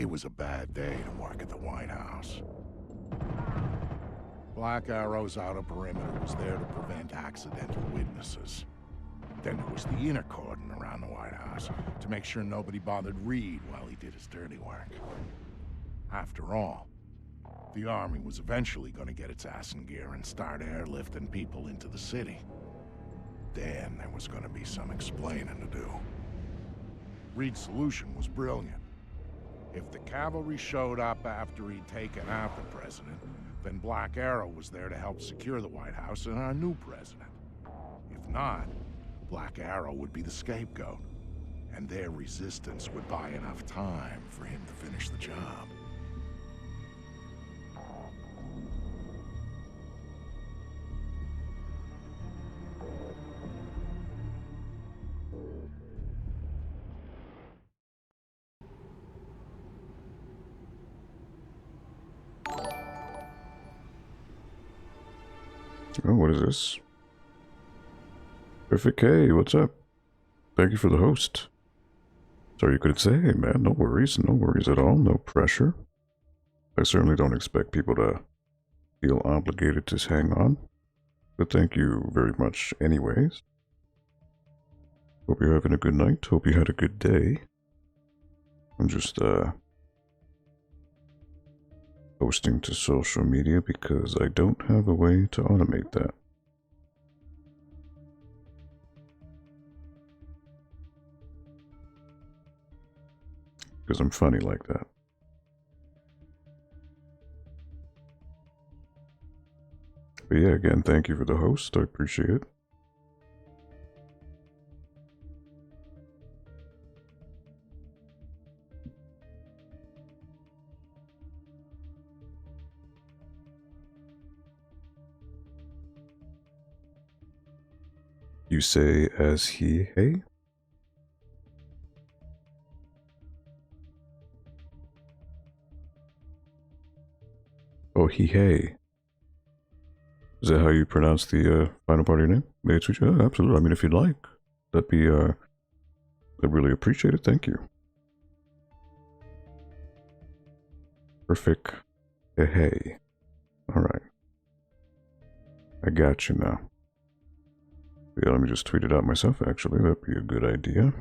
It was a bad day to work at the White House. Black Arrow's outer perimeter was there to prevent accidental witnesses. Then there was the inner cordon around the White House to make sure nobody bothered Reed while he did his dirty work. After all, the army was eventually going to get its ass in gear and start airlifting people into the city. Then there was going to be some explaining to do. Reed's solution was brilliant. If the cavalry showed up after he'd taken out the president, then Black Arrow was there to help secure the White House and our new president. If not, Black Arrow would be the scapegoat, and their resistance would buy enough time for him to finish the job. Oh, what is this? Perfect K, what's up? Thank you for the host. Sorry you couldn't say, hey man, no worries at all, no pressure. I certainly don't expect people to feel obligated to hang on, but thank you very much anyways. Hope you're having a good night, hope you had a good day. I'm just, posting to social media because I don't have a way to automate that. Because I'm funny like that. But yeah, again, thank you for the host. I appreciate it. You say as he, hey? Oh, he, hey. Is that how you pronounce the final part of your name? Yeah, absolutely. I mean, if you'd like, that'd be, I'd really appreciate it. Thank you. Perfect. Hey. Alright. I got you now. Yeah, let me just tweet it out myself, actually. That'd be a good idea.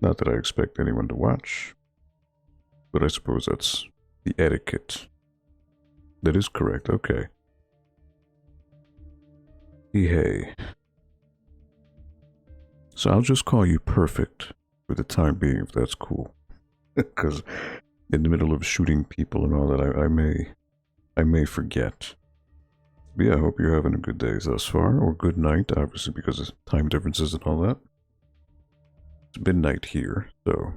Not that I expect anyone to watch, but I suppose that's the etiquette. That is correct, okay. Hey. So I'll just call you Perfect for the time being, if that's cool. Because in the middle of shooting people and all that, I may forget. But yeah, I hope you're having a good day thus far, or good night, obviously, because of time differences and all that. It's midnight here, so.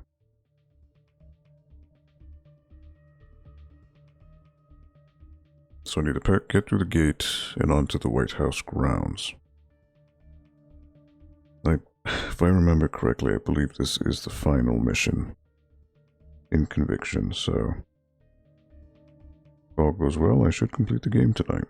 So I need to get through the gate and onto the White House grounds. If I remember correctly, I believe this is the final mission in Conviction, so if all goes well, I should complete the game tonight.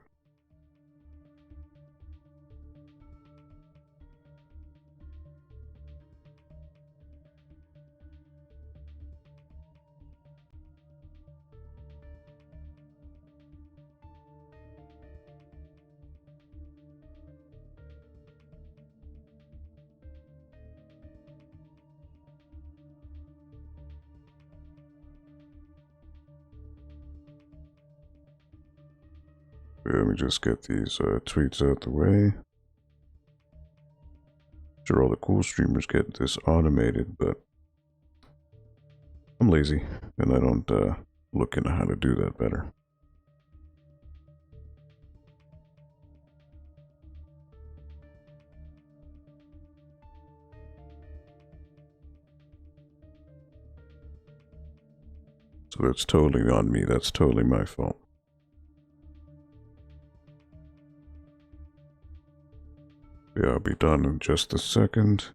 Let me just get these tweets out the way. Sure, all the cool streamers get this automated, but I'm lazy and I don't look into how to do that better. So that's totally on me. That's totally my fault. Yeah, I'll be done in just a second.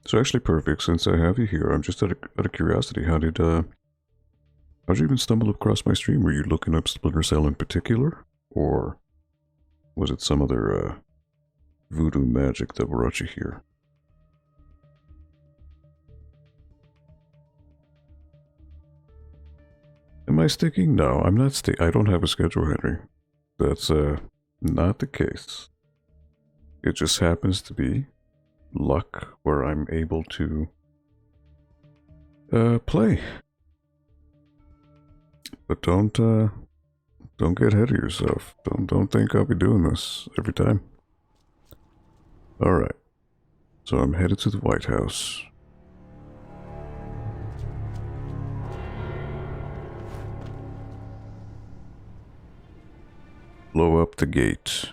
So actually perfect, since I have you here, I'm just out of curiosity, how'd you even stumble across my stream? Were you looking up Splinter Cell in particular? Or was it some other, voodoo magic that brought you here? Am I sticking? No, I'm not I don't have a schedule, Henry. That's, not the case. It just happens to be luck where I'm able to, play. But don't get ahead of yourself. Don't think I'll be doing this every time. Alright. So I'm headed to the White House. Blow up the gate.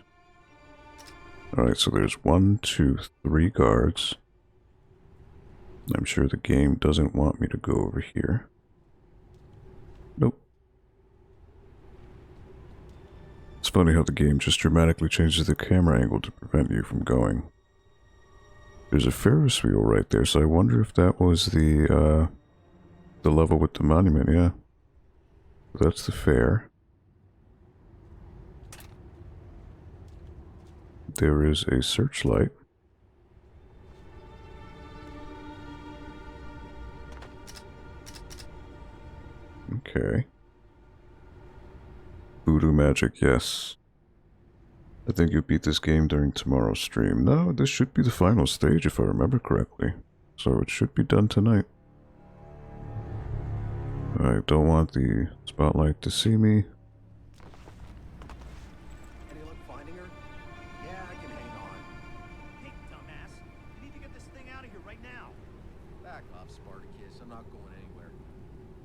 Alright, so there's 1, 2, 3 guards. I'm sure the game doesn't want me to go over here. Nope. It's funny how the game just dramatically changes the camera angle to prevent you from going. There's a Ferris wheel right there, so I wonder if that was the level with the monument, yeah. That's the fair. There is a searchlight. Okay. Voodoo magic, yes. I think you beat this game during tomorrow's stream. No, this should be the final stage if I remember correctly. So it should be done tonight. I don't want the spotlight to see me. Any luck finding her? Yeah, I can hang on. Hey, dumbass. You need to get this thing out of here right now. Back off, Spartacus. I'm not going anywhere.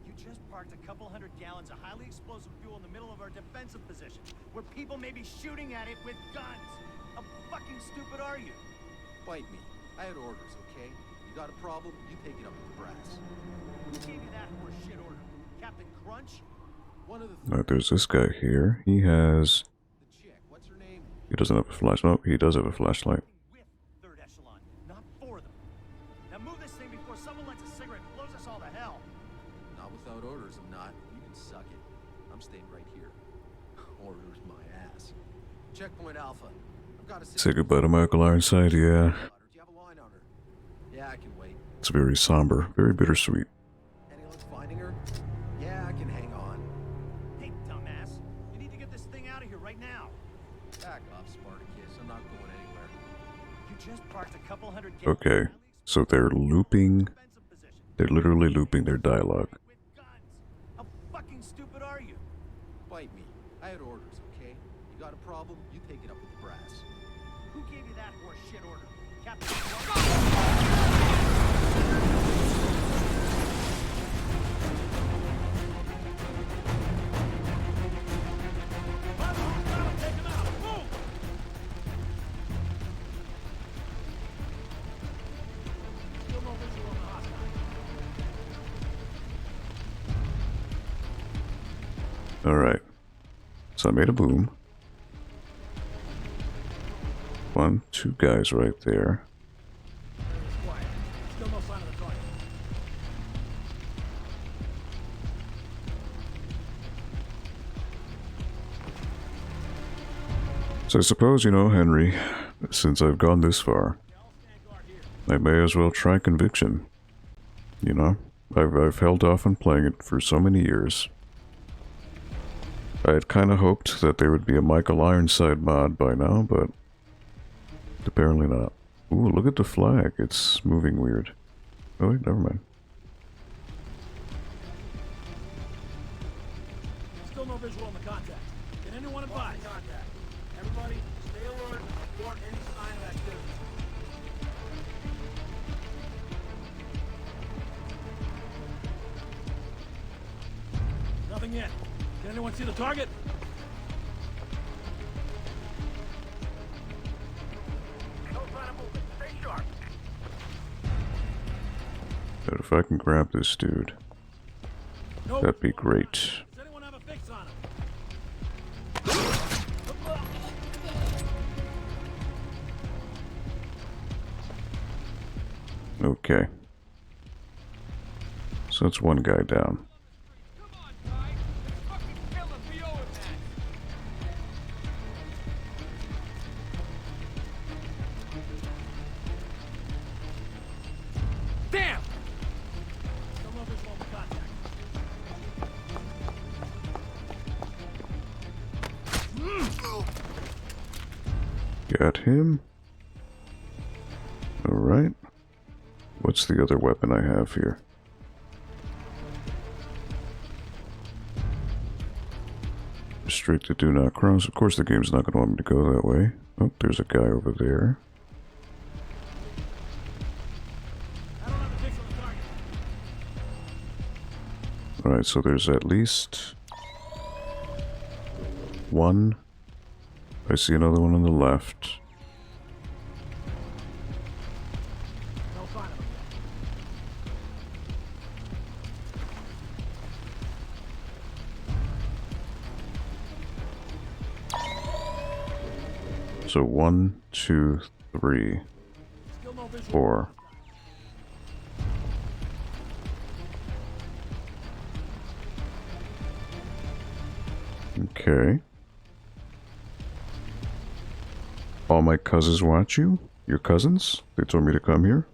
You just parked a couple hundred gallons of highly explosive fuel in the middle of our defensive position, where people may be shooting at it with guns. How fucking stupid are you? Bite me. I had orders, okay? You got a problem, you take it up with the brass. Who gave you that horse shit order? Captain Crunch? One of the Alright, there's this guy here. He has... the chick, what's her name? He doesn't have a flashlight. He does have a flashlight. With third echelon, not for them. Now move this thing before someone lights a cigarette and blows us all to hell. Not without orders, I'm not. You can suck it. I'm staying right here. Orders my ass. Checkpoint Alpha. I've got to Say goodbye to Michael Ironside, yeah. Do you have a line on her? Yeah, I can wait. It's very somber, very bittersweet. Any luck finding her? Yeah, I can hang on. Hey, dumbass. You need to get this thing out of here right now. Back off, Spartacus. I'm not going anywhere. You just parked a couple hundred gallons. Okay, so they're looping... defensive position. They're literally looping their dialogue. With guns. How fucking stupid are you? Bite me. I had orders, okay? You got a problem, you take it up with the brass. Who gave you that horse shit order? Captain Crunch? Take him out. Move! Still no visual on the hostile. Alright. So I made a boom. 1, 2 guys right there. Everything's quiet. Still no sign of the target. So I suppose, you know, Henry, since I've gone this far, I'll stand guard here. I may as well try conviction. You know, I've held off on playing it for so many years. I had kind of hoped that there would be a Michael Ironside mod by now, but apparently not. Ooh, look at the flag. It's moving weird. Oh wait, never mind. Still no visual on the contact. Can anyone advise? Contact. Everybody, stay alert. Report any sign of activity. Nothing yet. Can anyone see the target? Don't try to move it. Stay sharp. But if I can grab this dude, No. that'd be great. Does anyone have a fix on him? Okay. So that's one guy down. Come on, guys. Let's fucking kill him. We owe him that. Damn! Still no visual on the contact. Got him. Alright. What's the other weapon I have here? Restricted, do not cross. Of course the game's not going to want me to go that way. Oh, there's a guy over there. I don't have a visual on the target. Alright, so there's at least one. I see another one on the left. No sign of him yet. So 1, 2, 3, Still no visual. 4. Okay. All my cousins watch you? Your cousins? They told me to come here?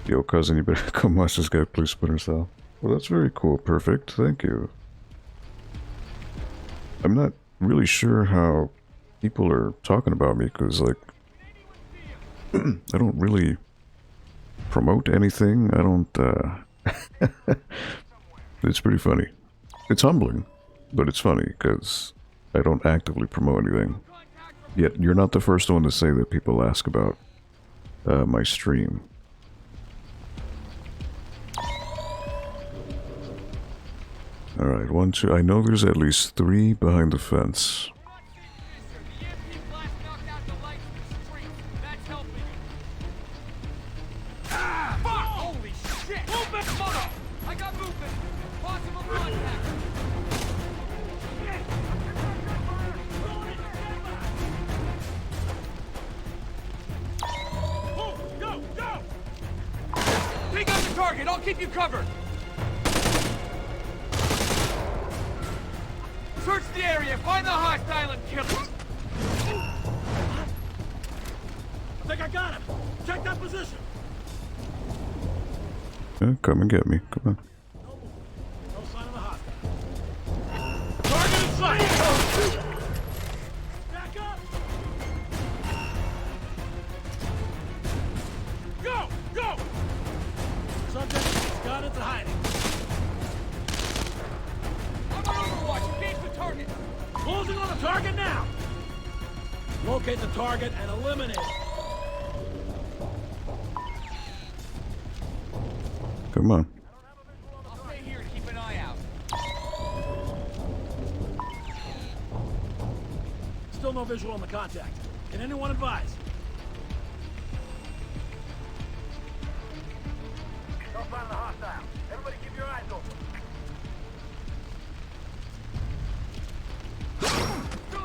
Yo, cousin, you better come watch this guy play Splinter Cell. Well, that's very cool. Perfect. Thank you. I'm not really sure how people are talking about me, because, like, I don't really promote anything. I don't, It's pretty funny. It's humbling, but it's funny, because I don't actively promote anything. Yet, you're not the first one to say that people ask about my stream. Alright, 1, 2, I know there's at least 3 behind the fence. The EMP blast knocked out the lights in the street. That's helping him. Ah! Fuck! Holy shit! Movement! Mother! I got movement! Possible contact! Move! Go! Go! Take out the target! I'll keep you covered! Search the area, find the hostile and kill him! I think I got him. Check that position. Yeah, come and get me. Come on. No sign of the hostile. Target in sight! Back up! Go! Go! Subject has gone into hiding. I'm on Overwatch, engage the target! Closing on the target now! Locate the target and eliminate it. Come on. I'll stay here and keep an eye out. Still no visual on the contact. Can anyone advise? Don't find the hostile. Everybody keep your eyes open.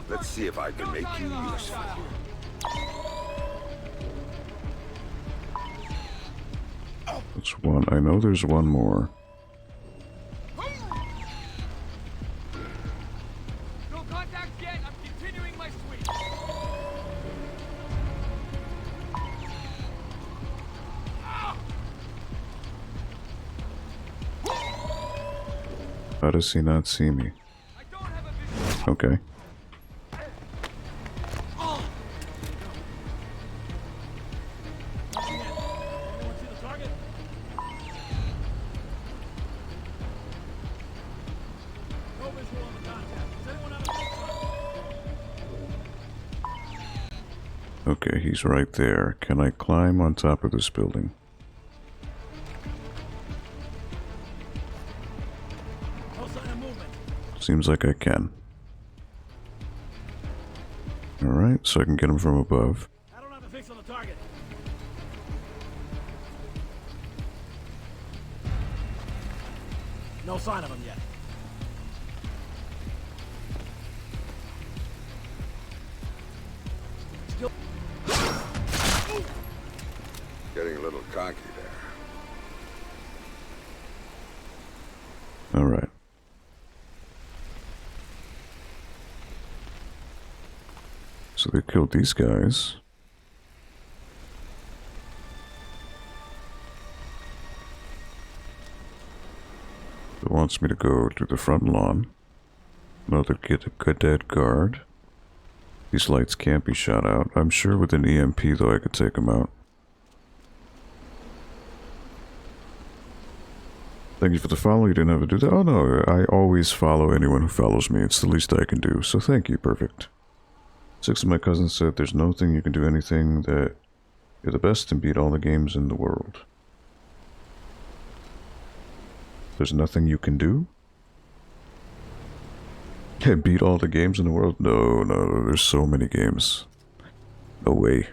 Let's see if I can make you useful. That's one. I know there's one more. No contact yet, I'm continuing my sweep. How does he not see me? I don't have a visual. Okay. Anyone see the target? No visual on the contact. Does anyone have a visual? Okay, he's right there. Can I climb on top of this building? No sign of movement. Seems like I can. Alright, so I can get him from above. I don't have a fix on the target. No sign of him yet. Still. getting a little cocky there. Alright. So they killed these guys. It wants me to go to the front lawn. Another cadet guard. These lights can't be shot out. I'm sure with an EMP though I could take them out. Thank you for the follow. You didn't have to do that. Oh no, I always follow anyone who follows me. It's the least I can do. So thank you. Perfect. 6 of my cousins said there's no thing you can do anything that you're the best and beat all the games in the world. There's nothing you can do? Can't beat all the games in the world? No, there's so many games. No way.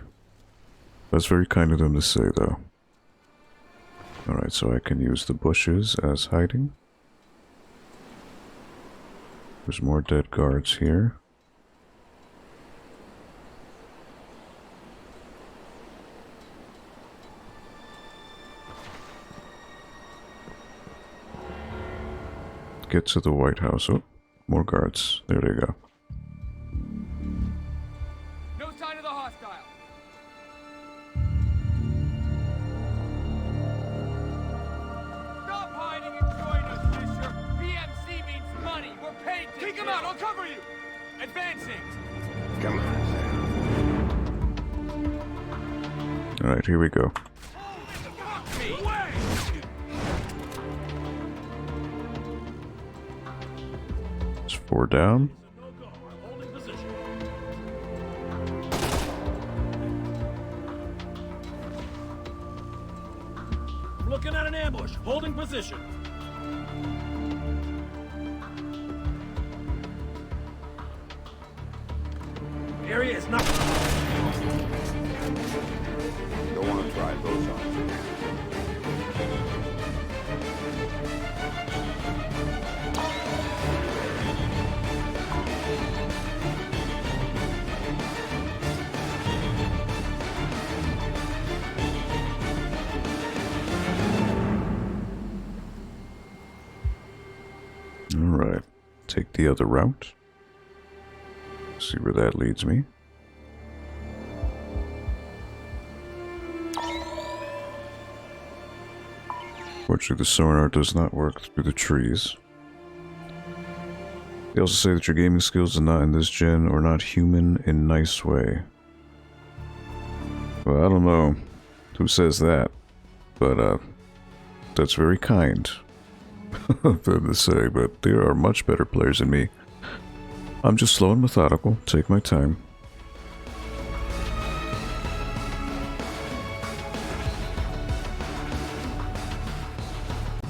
That's very kind of them to say, though. Alright, so I can use the bushes as hiding. There's more dead guards here. Get to the White House. Oh, more guards. There they go. No sign of the hostile. Stop hiding and join us, Fisher. PMC means money. We're paid to. Take him out. I'll cover you. Advancing. Come on, Sam. Alright, here we go. It's 4 down. Looking at an ambush. Holding position. Area is not. Don't want to try those on. Alright, take the other route. See where that leads me. Fortunately, the sonar does not work through the trees. They also say that your gaming skills are not in this gen or not human in nice way. Well, I don't know who says that, but that's very kind of them to say, but there are much better players than me. I'm just slow and methodical, take my time.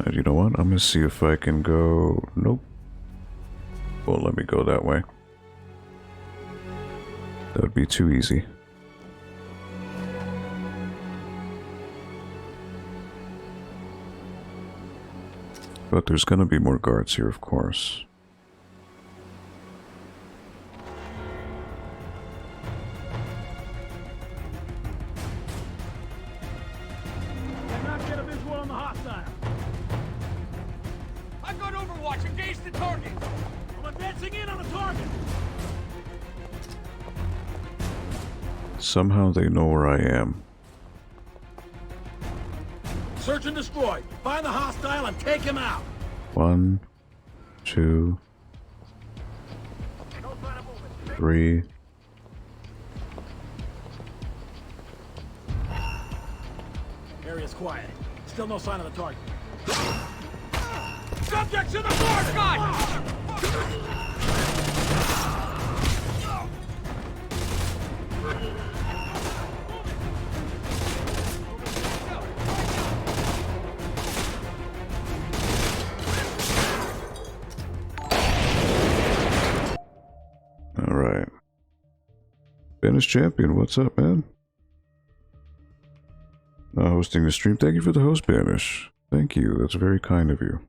And you know what? I'm gonna see if I can go... Nope. Well, let me go that way. That would be too easy. But there's gonna be more guards here, of course. Cannot get a visual on the hostile. I've got Overwatch. Engage the target. I'm advancing in on the target. Somehow they know where I am. Search and destroy. Find the hostile and take him out. 1, 2, 3. Area's quiet. Still no sign of the target. Subjects in the forest! God! Alright. Banish Champion, what's up, man? Hosting the stream. Thank you for the host, Banish. Thank you, that's very kind of you.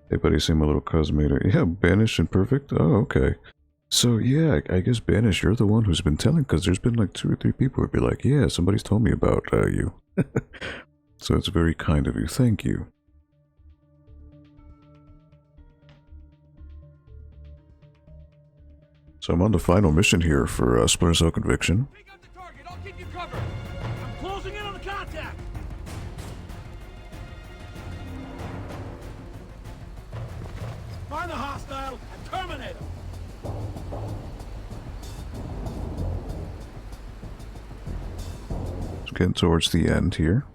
Hey buddy, see my little cosmator. Yeah, Banish and Perfect? Oh, okay. So yeah, I guess Banish, you're the one who's been telling, because there's been like 2 or 3 people who'd be like, yeah, somebody's told me about you. So it's very kind of you. Thank you. So I'm on the final mission here for Splinter Cell Conviction. Take out the target. I'll keep you covered. I'm closing in on the contact. Find the hostile and terminate him. It's getting towards the end here.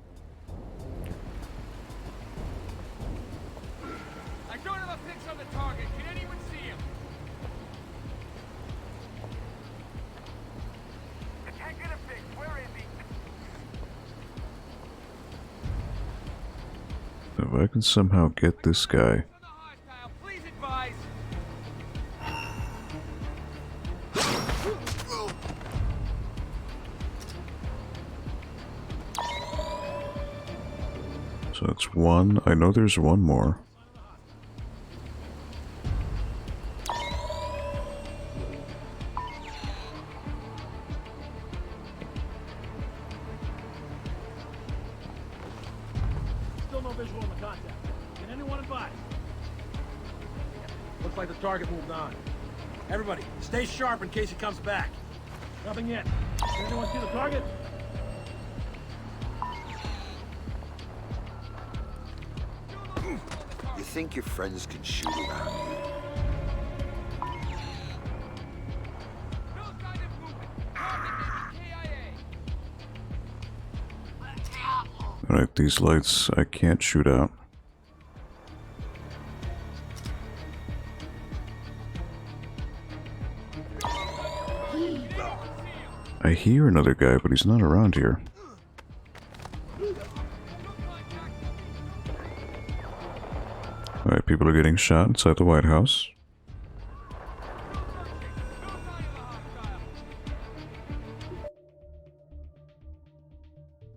I don't have a fix on the target. Can anyone see him? I can't get a fix. Where is he? If I can somehow get this guy. On the hostile. Please advise. So that's one. I know there's one more. Still no visual on the contact. Can anyone advise? Looks like the target moved on. Everybody, stay sharp in case he comes back. Nothing yet. Can anyone see the target? You think your friends can shoot around you? No sign of movement. Target is KIA. Alright, these lights I can't shoot out. I hear another guy, but he's not around here. Alright, people are getting shot inside the White House.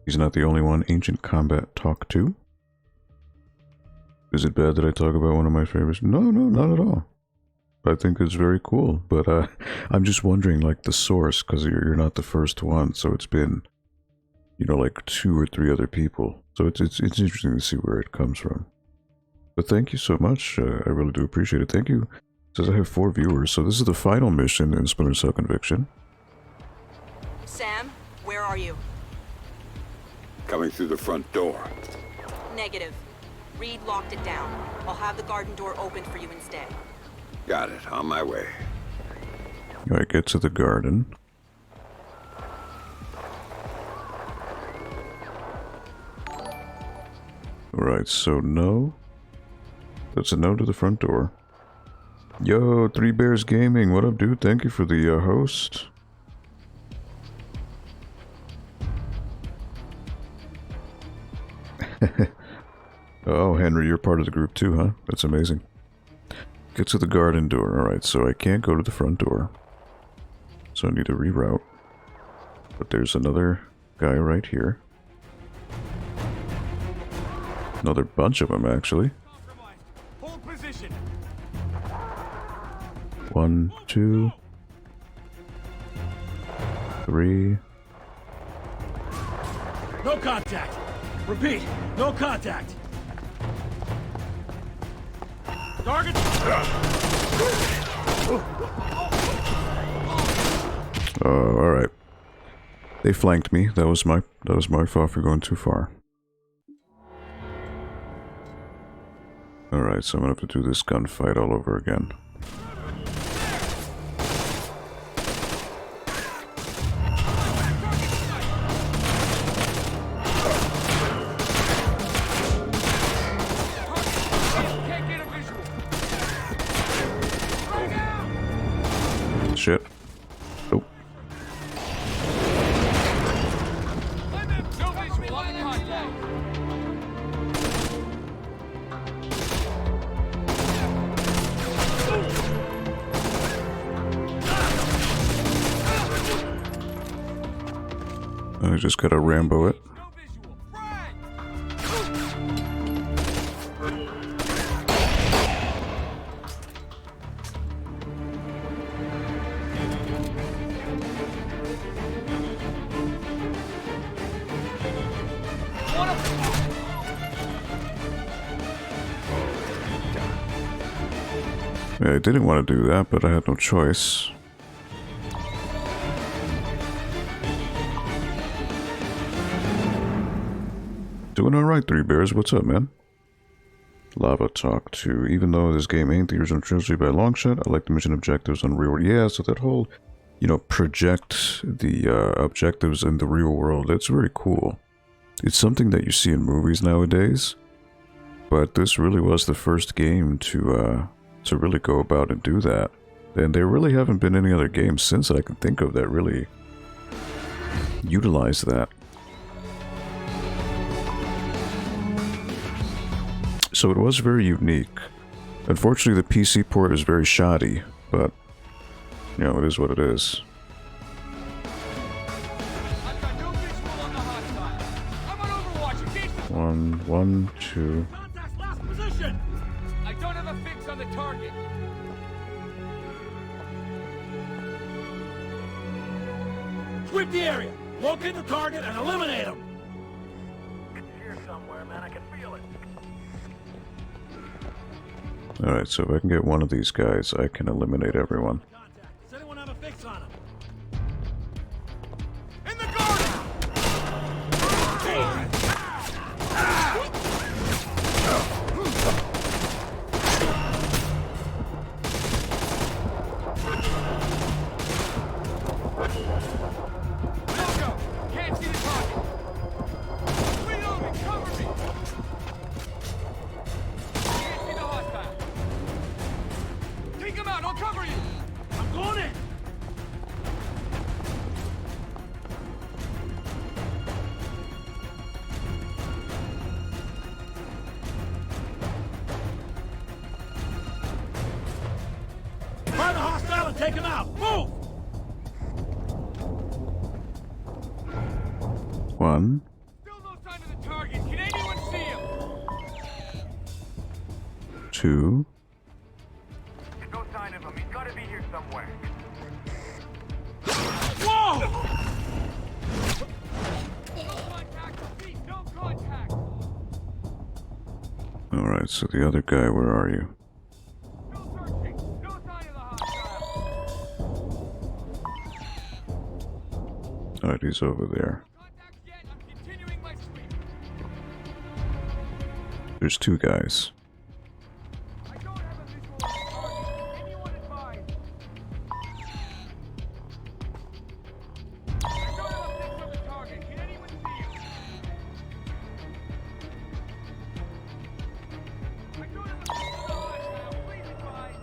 He's not the only one Ancient Combat talked to. Is it bad that I talk about one of my favorites? No, not at all. I think it's very cool, but I'm just wondering, like, the source, because you're not the first one, so it's been, you know, like 2 or 3 other people. So it's interesting to see where it comes from. But thank you so much. I really do appreciate it. Thank you. It says I have 4 viewers, so this is the final mission in Splinter Cell Conviction. Sam, where are you? Coming through the front door. Negative. Reed locked it down. I'll have the garden door open for you instead. Got it. On my way. Alright, get to the garden. Alright, so no. That's a no to the front door. Yo, 3 Bears Gaming, what up, dude? Thank you for the host. Oh, Henry, you're part of the group too, huh? That's amazing. Get to the garden door. Alright, so I can't go to the front door. So I need to reroute. But there's another guy right here. Another bunch of them, actually. Hold position. 1, 2, 3. No contact. Repeat, no contact. Target. Alright. They flanked me. That was my fault for going too far. Alright, so I'm gonna have to do this gunfight all over again. Can't get a visual. Shit. Oh. No visual on the contact. I just gotta Rambo it. No visual. Frag. Yeah, I didn't want to do that, but I had no choice. Doing alright, Three Bears. What's up, man? Lava Talk 2. Even though this game ain't the original trilogy by a long shot, I like the mission objectives on real world. Yeah, so that whole, you know, project the objectives in the real world, that's very cool. It's something that you see in movies nowadays, but this really was the first game to really go about and do that. And there really haven't been any other games since that I can think of that really utilize that. So it was very unique. Unfortunately, the PC port is very shoddy, but, you know, it is what it is. I've got no visual on the hostile. I'm on Overwatch in case the... 1, 1, 2. Contact's last position! I don't have a fix on the target. Sweep the area! Locate the target and eliminate him! It's here somewhere, man. I can feel it. Alright, so if I can get one of these guys, I can eliminate everyone. Contact. Does anyone have a fix on him? In the garden! No-go! Can't see the target! Reloading! Cover me! Can't see the hostile! Take him out! I'll cover you! I'm going in! Find the hostile and take him out! Move! 1, Still no sign of the target. Can anyone see him? 2, No sign of him. He's got to be here somewhere. Whoa! No contact. Repeat, no contact. alright, so the other guy, where are you? Still searching. No sign of the hostile. Alright, he's over there. Contact yet. I'm continuing my sweep. There's 2 guys. I don't have a visual on the target. Anyone advise? I don't have a fix on the target. Can anyone see him? I don't have a fix on the hostile. Please advise.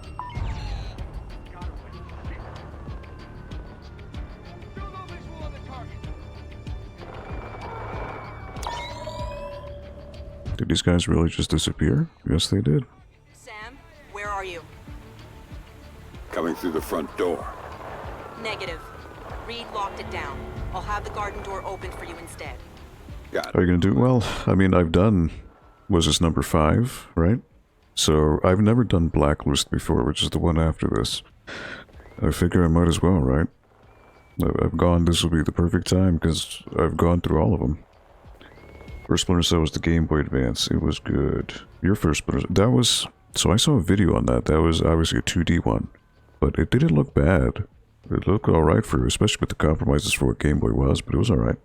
Got him. Still no visual on the target. Did these guys really just disappear? Yes, they did. Sam, where are you? Coming through the front door. Negative. Reed locked it down. I'll have the garden door open for you instead. Got Are it. you gonna do well? I mean, I've done. Was this number 5, right? So I've never done Blacklist before, which is the one after this. I figure I might as well, right? I've gone. This will be the perfect time because I've gone through all of them. First Splinter Cell was the Game Boy Advance. It was good. Your first Splinter that was. So I saw a video on that. That was obviously a 2D one, but it didn't look bad. It looked all right for, especially with the compromises for what Game Boy was, but it was all right.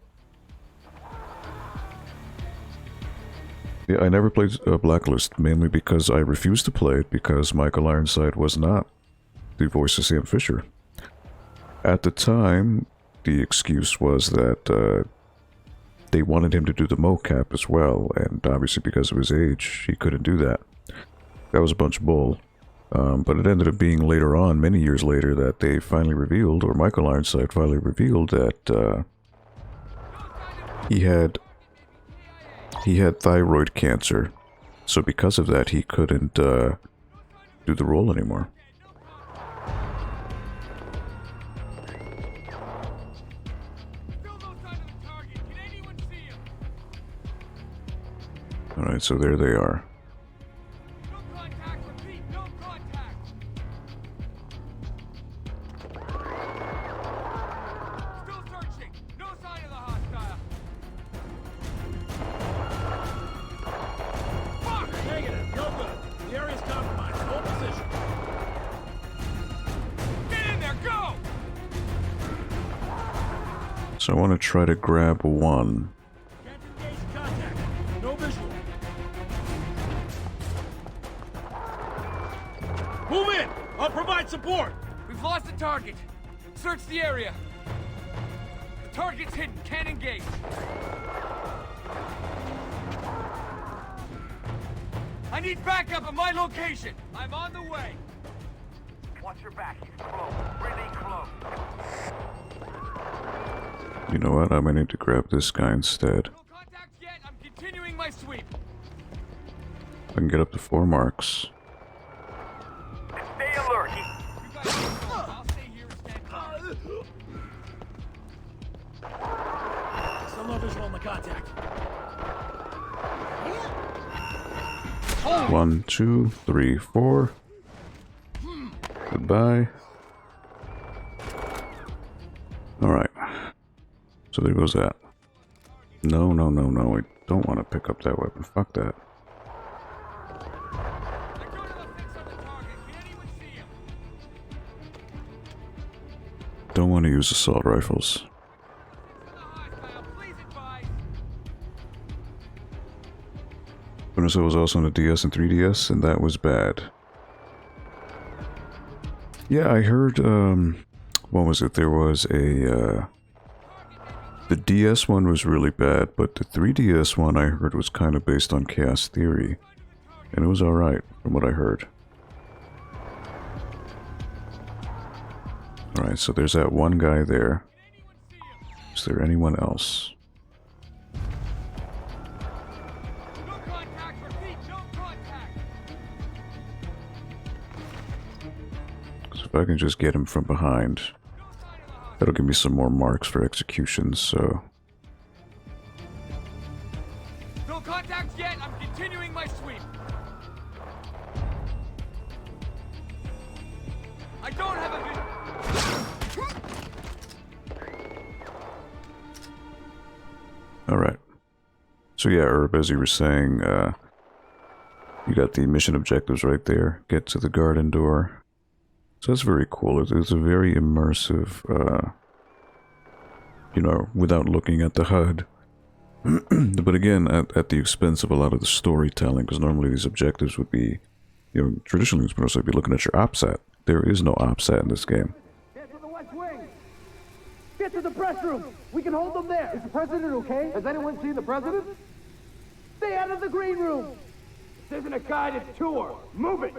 Yeah, I never played Blacklist, mainly because I refused to play it because Michael Ironside was not the voice of Sam Fisher. At the time, the excuse was that they wanted him to do the mocap as well, and obviously because of his age, he couldn't do that. That was a bunch of bull. But it ended up being later on, many years later, that they finally revealed, or Michael Ironside finally revealed that he had thyroid cancer. So because of that, he couldn't do the role anymore. Still no sign of the target. Can anyone see him? Alright, so there they are. No contact. Repeat, no contact. Still searching. No sign of the hostile. Fuck! Negative. No good. The area's compromised. Hold position. So I want to try to grab one. Can't engage contact. No visual. Move in! I'll provide support! We've lost the target. Search the area. The target's hidden. Can't engage. I need backup at my location. I'm on the way. Watch your back. He's close. Really close. You know what? I might need to grab this guy instead. No contact yet. I'm continuing my sweep. I can get up to 4 marks. Stay alert. You guys I'll stay here and stand by. Still no visual on the contact. 1, 2, 3, 4. Goodbye. Alright. So there goes that. No, no, no, no. I don't want to pick up that weapon. Fuck that. I don't have a fix on the target. Can anyone see him? Don't want to use assault rifles. To the hostile. Please advise. Splinter was also on the DS and 3DS, and that was bad. Yeah, I heard, what was it? There was a, the DS one was really bad, but the 3DS one I heard was kind of based on Chaos Theory. And it was alright, from what I heard. Alright, so there's that one guy there. Is there anyone else? No contact. Repeat. No contact. Because if I can just get him from behind, that'll give me some more marks for executions, so... No contact yet. I'm continuing my sweep. I don't have a vision. Alright. So yeah, Herb, as you were saying, you got the mission objectives right there. Get to the garden door. So that's very cool. It's a very immersive, you know, without looking at the HUD. But again, at the expense of a lot of the storytelling, because normally these objectives would be, you know, traditionally you're supposed to be looking at your OPSAT. There is no OPSAT in this game. Get to the west wing! Get to the press room! We can hold them there! Is the president okay? Has anyone seen the president? Stay out of the green room! This isn't a guided tour! Move it!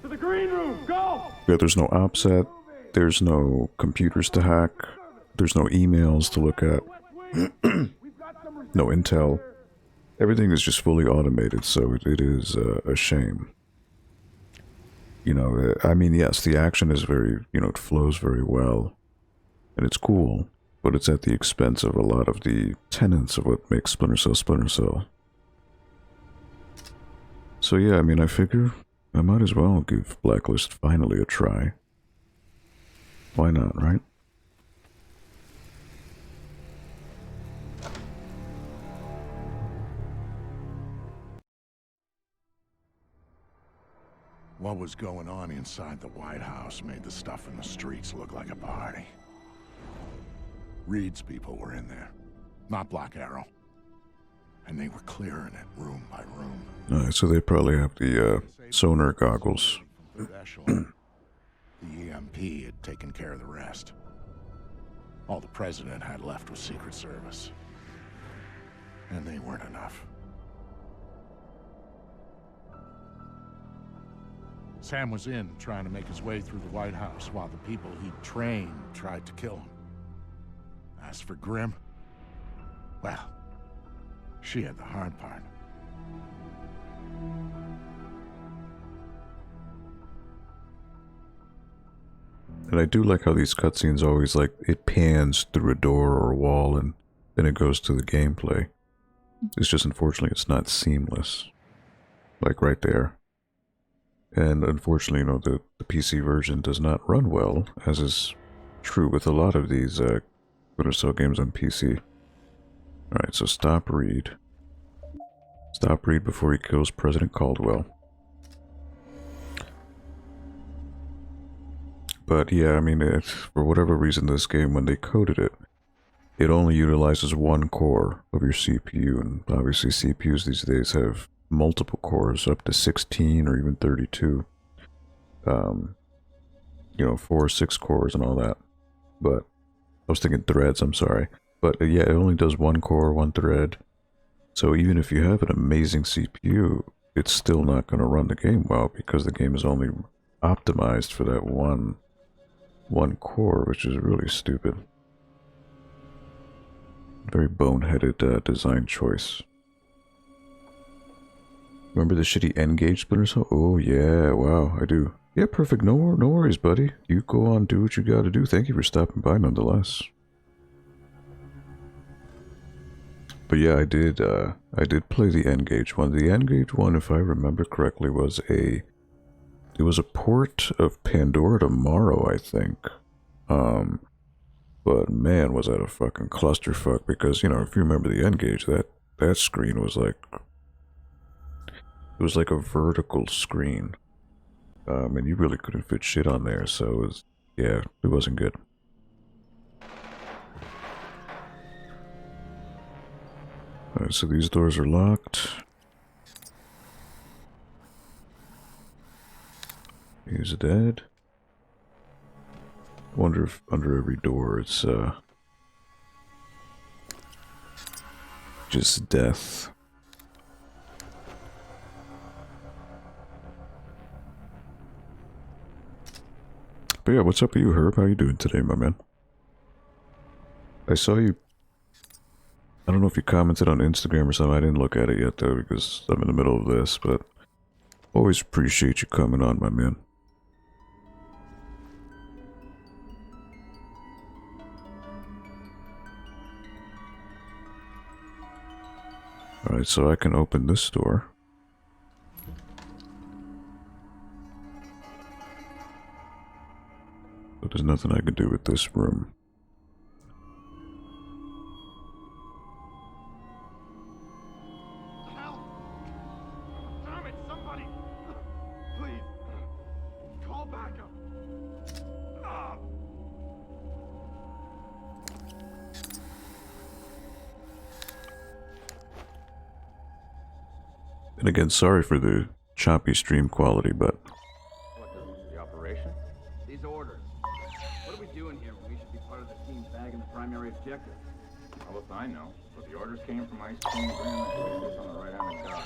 To the green room! Go! Yeah, there's no OPSAT. There's no computers to hack. There's no emails to look at. No intel. Everything is just fully automated, so it is a shame. You know, I mean, yes, the action is very, you know, it flows very well. And it's cool, but it's at the expense of a lot of the tenets of what makes Splinter Cell Splinter Cell. So yeah, I mean, I figure I might as well give Blacklist finally a try. Why not, right? What was going on inside the White House made the stuff in the streets look like a party. Reed's people were in there, not Black Arrow. And they were clearing it room by room. Alright, so they probably have the sonar goggles. The EMP had taken care of the rest. All the president had left was Secret Service. And they weren't enough. Sam was in, trying to make his way through the White House, while the people he'd trained tried to kill him. As for Grim, well, she had the hard part. And I do like how these cutscenes always, like, it pans through a door or a wall and then it goes to the gameplay. It's just, unfortunately, it's not seamless. Like right there. And unfortunately, you know, the PC version does not run well, as is true with a lot of these Splinter Cell games on PC. Alright, so stop Reed. Stop Reed before he kills President Caldwell. But yeah, I mean, for whatever reason, this game, when they coded it, it only utilizes one core of your CPU, and obviously CPUs these days have multiple cores, up to 16 or even 32. You know, 4 or 6 cores and all that. But I was thinking threads, I'm sorry. But yeah, it only does one core, one thread. So even if you have an amazing CPU, it's still not going to run the game well because the game is only optimized for that one core, which is really stupid. Very boneheaded design choice. Remember the shitty N-gauge Splinter? Oh yeah, wow, I do. Yeah, perfect. No worries, buddy. You go on, do what you gotta do. Thank you for stopping by, nonetheless. But yeah, I did play the N-gauge one. The N-gauge one, if I remember correctly, was a port of Pandora Tomorrow, I think. But man, was that a fucking clusterfuck, because, you know, if you remember the N-gauge, that screen was like, it was like a vertical screen. And you really couldn't fit shit on there, so it was, yeah, it wasn't good. Alright, so these doors are locked. He's dead. I wonder if under every door it's, just death. But yeah, what's up with you, Herb? How you doing today, my man? I saw you... I don't know if you commented on Instagram or something. I didn't look at it yet, though, because I'm in the middle of this, but... always appreciate you coming on, my man. Alright, so I can open this door. But there's nothing I can do with this room. Help! Damn it, somebody! Please, call backup. And again, sorry for the choppy stream quality, but... What, the operation? These orders. What are we doing here when we should be part of the team bagging the primary objective? Well, if I know. But the orders came from Ice Queen Green, it's on the right hand of God.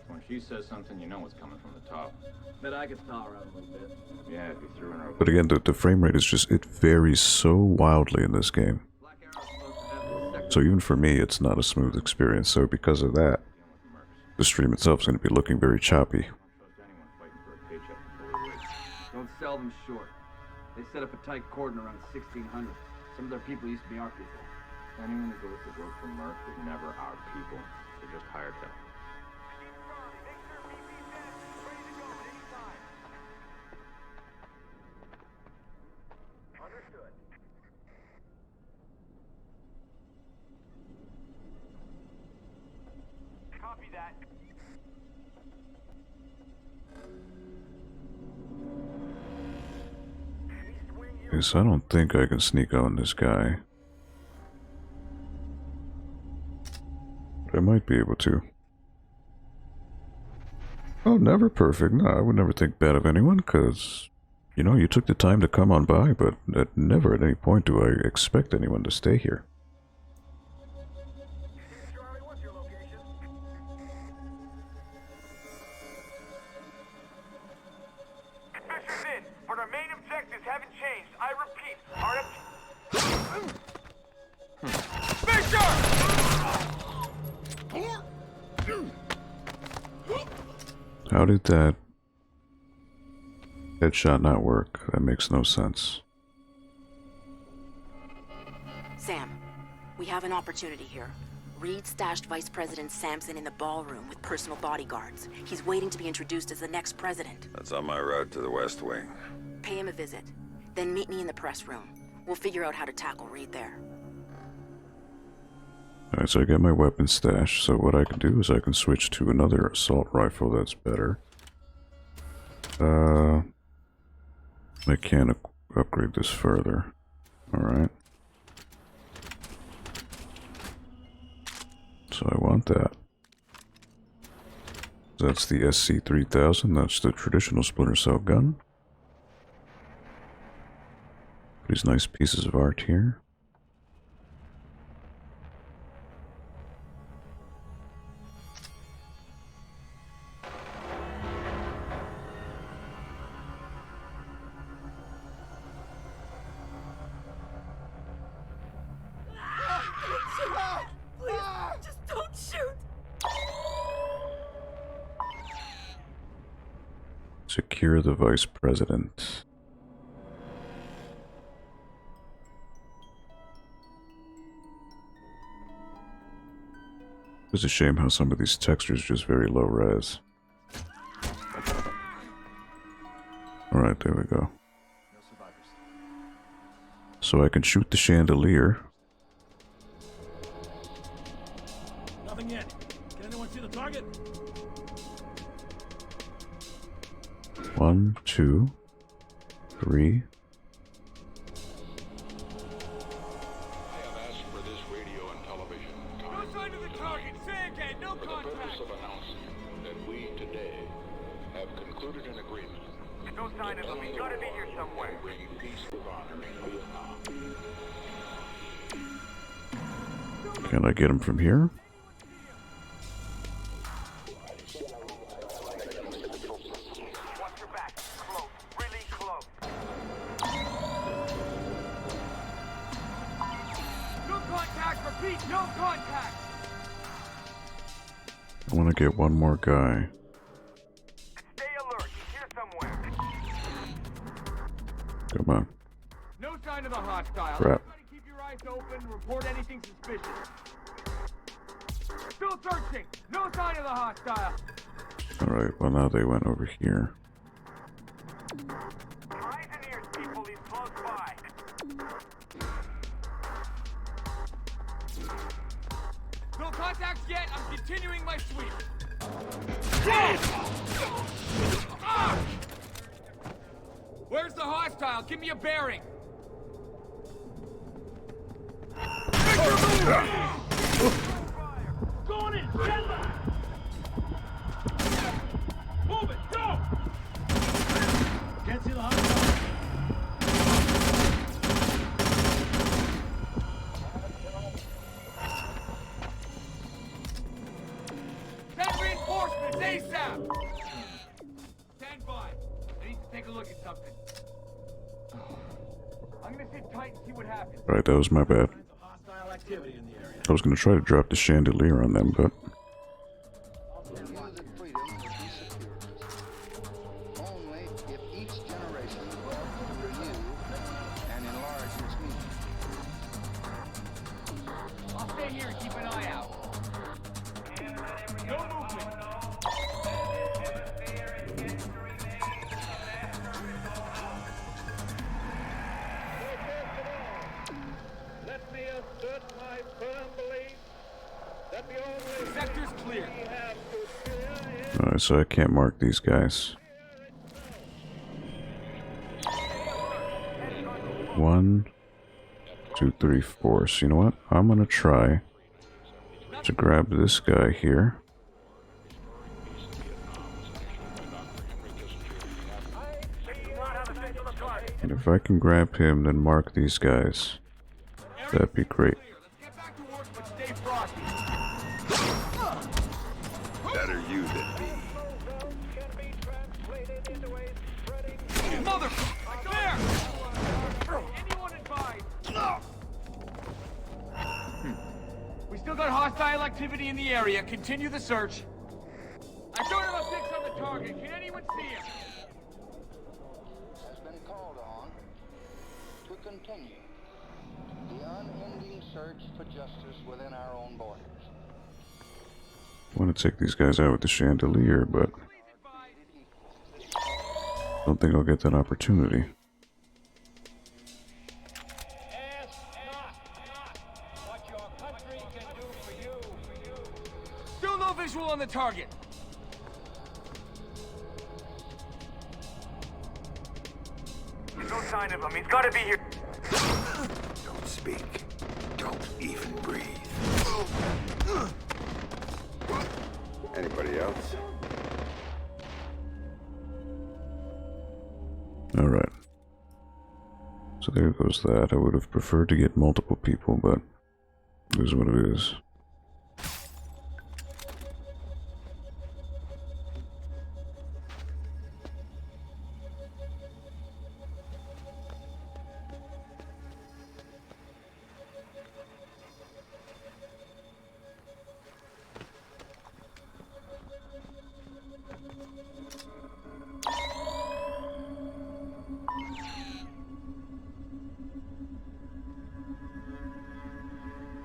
So when she says something, you know it's coming from the top. Bet I could thaw her out a little bit. Yeah, if you threw in her... But again, the frame rate is just... it varies so wildly in this game. So even for me, it's not a smooth experience. So because of that, the stream itself is going to be looking very choppy. Don't sell them short. They set up a tight cordon around 1600. Some of their people used to be our people. Anyone who goes to work for Merc is never our people. They're just hired help. Understood. Copy that. Yes, I don't think I can sneak on this guy. But I might be able to. Oh, never perfect. No, I would never think bad of anyone, because, you know, you took the time to come on by, but never at any point do I expect anyone to stay here. Charlie, what's your location? Mission's in, but our main objectives haven't changed. I repeat, our How did that headshot not work? That makes no sense. Sam, we have an opportunity here. Reed stashed Vice President Sampson in the ballroom with personal bodyguards. He's waiting to be introduced as the next president. That's on my route to the West Wing. Pay him a visit. Then meet me in the press room. We'll figure out how to tackle Reed there. Alright, so I got my weapon stash, so what I can do is I can switch to another assault rifle that's better. I can't upgrade this further. Alright. So I want that. That's the SC-3000. That's the traditional Splinter Cell gun. These nice pieces of art here. Secure the Vice President. It's a shame how some of these textures are just very low res. Alright, there we go. So I can shoot the chandelier. Nothing yet. Can anyone see the target? 1, 2, 3. I have asked for this radio and television No sign of the target. Say again. No for the contact. purpose of announcing that we today have concluded an agreement. No sign of him. He's got to be here somewhere. Bring peace with honor in Vietnam. Can I get him from here? No contact! I want to get one more guy. Stay alert. He's here somewhere. Come on. No sign of the hostile. Crap. Everybody keep your eyes open. Report anything suspicious. Still searching. No sign of the hostile. Alright, well now they went over here. Eyes and ears, people. He's close by. No contacts yet. I'm continuing my sweep. Ah! Where's the hostile? Give me a bearing. Going in! Get back! Move it! Go! Can't see the hostile. Send reinforcements ASAP! Stand by. I need to take a look at something. I'm gonna sit tight and see what happens. Right, that was my bad. Hostile activity in the area. I was going to try to drop the chandelier on them, but... Only if each generation works to renew and enlarge its meaning. I'll stay here and keep an eye out. No movement. Let me assert my firm belief that the only Sector's clear. we have to fear is Alright, so I can't mark these guys. 1, 2, 3, 4. So you know what? I'm going to try to grab this guy here. And if I can grab him, then mark these guys. That'd be great. Get back to work, but stay frosty. Better you than me. Mother! There! Anyone advised? We still got hostile activity in the area. Continue the search. I don't have a fix on the target. Can anyone see him? Has been called on to continue the unending search for justice within our own borders. I want to take these guys out with the chandelier, but I don't think I'll get that opportunity. ask not what your country can do for you. Still no visual on the target. There's no sign of him. He's got to be here. Don't speak. Don't even breathe. Anybody else? Alright. So there goes that. I would have preferred to get multiple people, but it is what it is.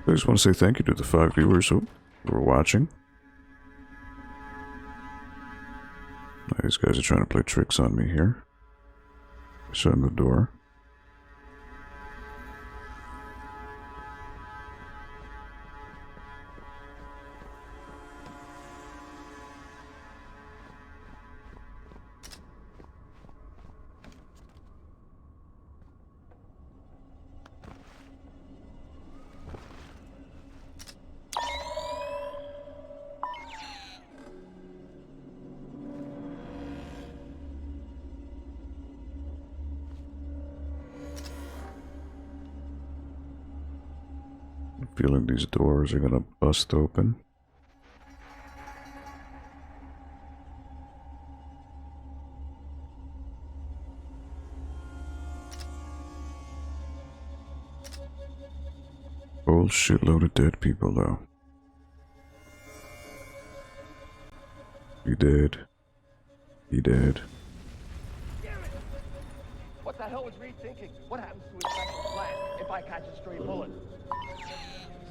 I just want to say thank you to the 5 viewers who were watching. These guys are trying to play tricks on me here. Shutting the door. Feeling these doors are gonna bust open. Whole shitload of dead people though. He dead. He dead. What the hell was Reed thinking? What happens to his special plan if I catch a stray bullet?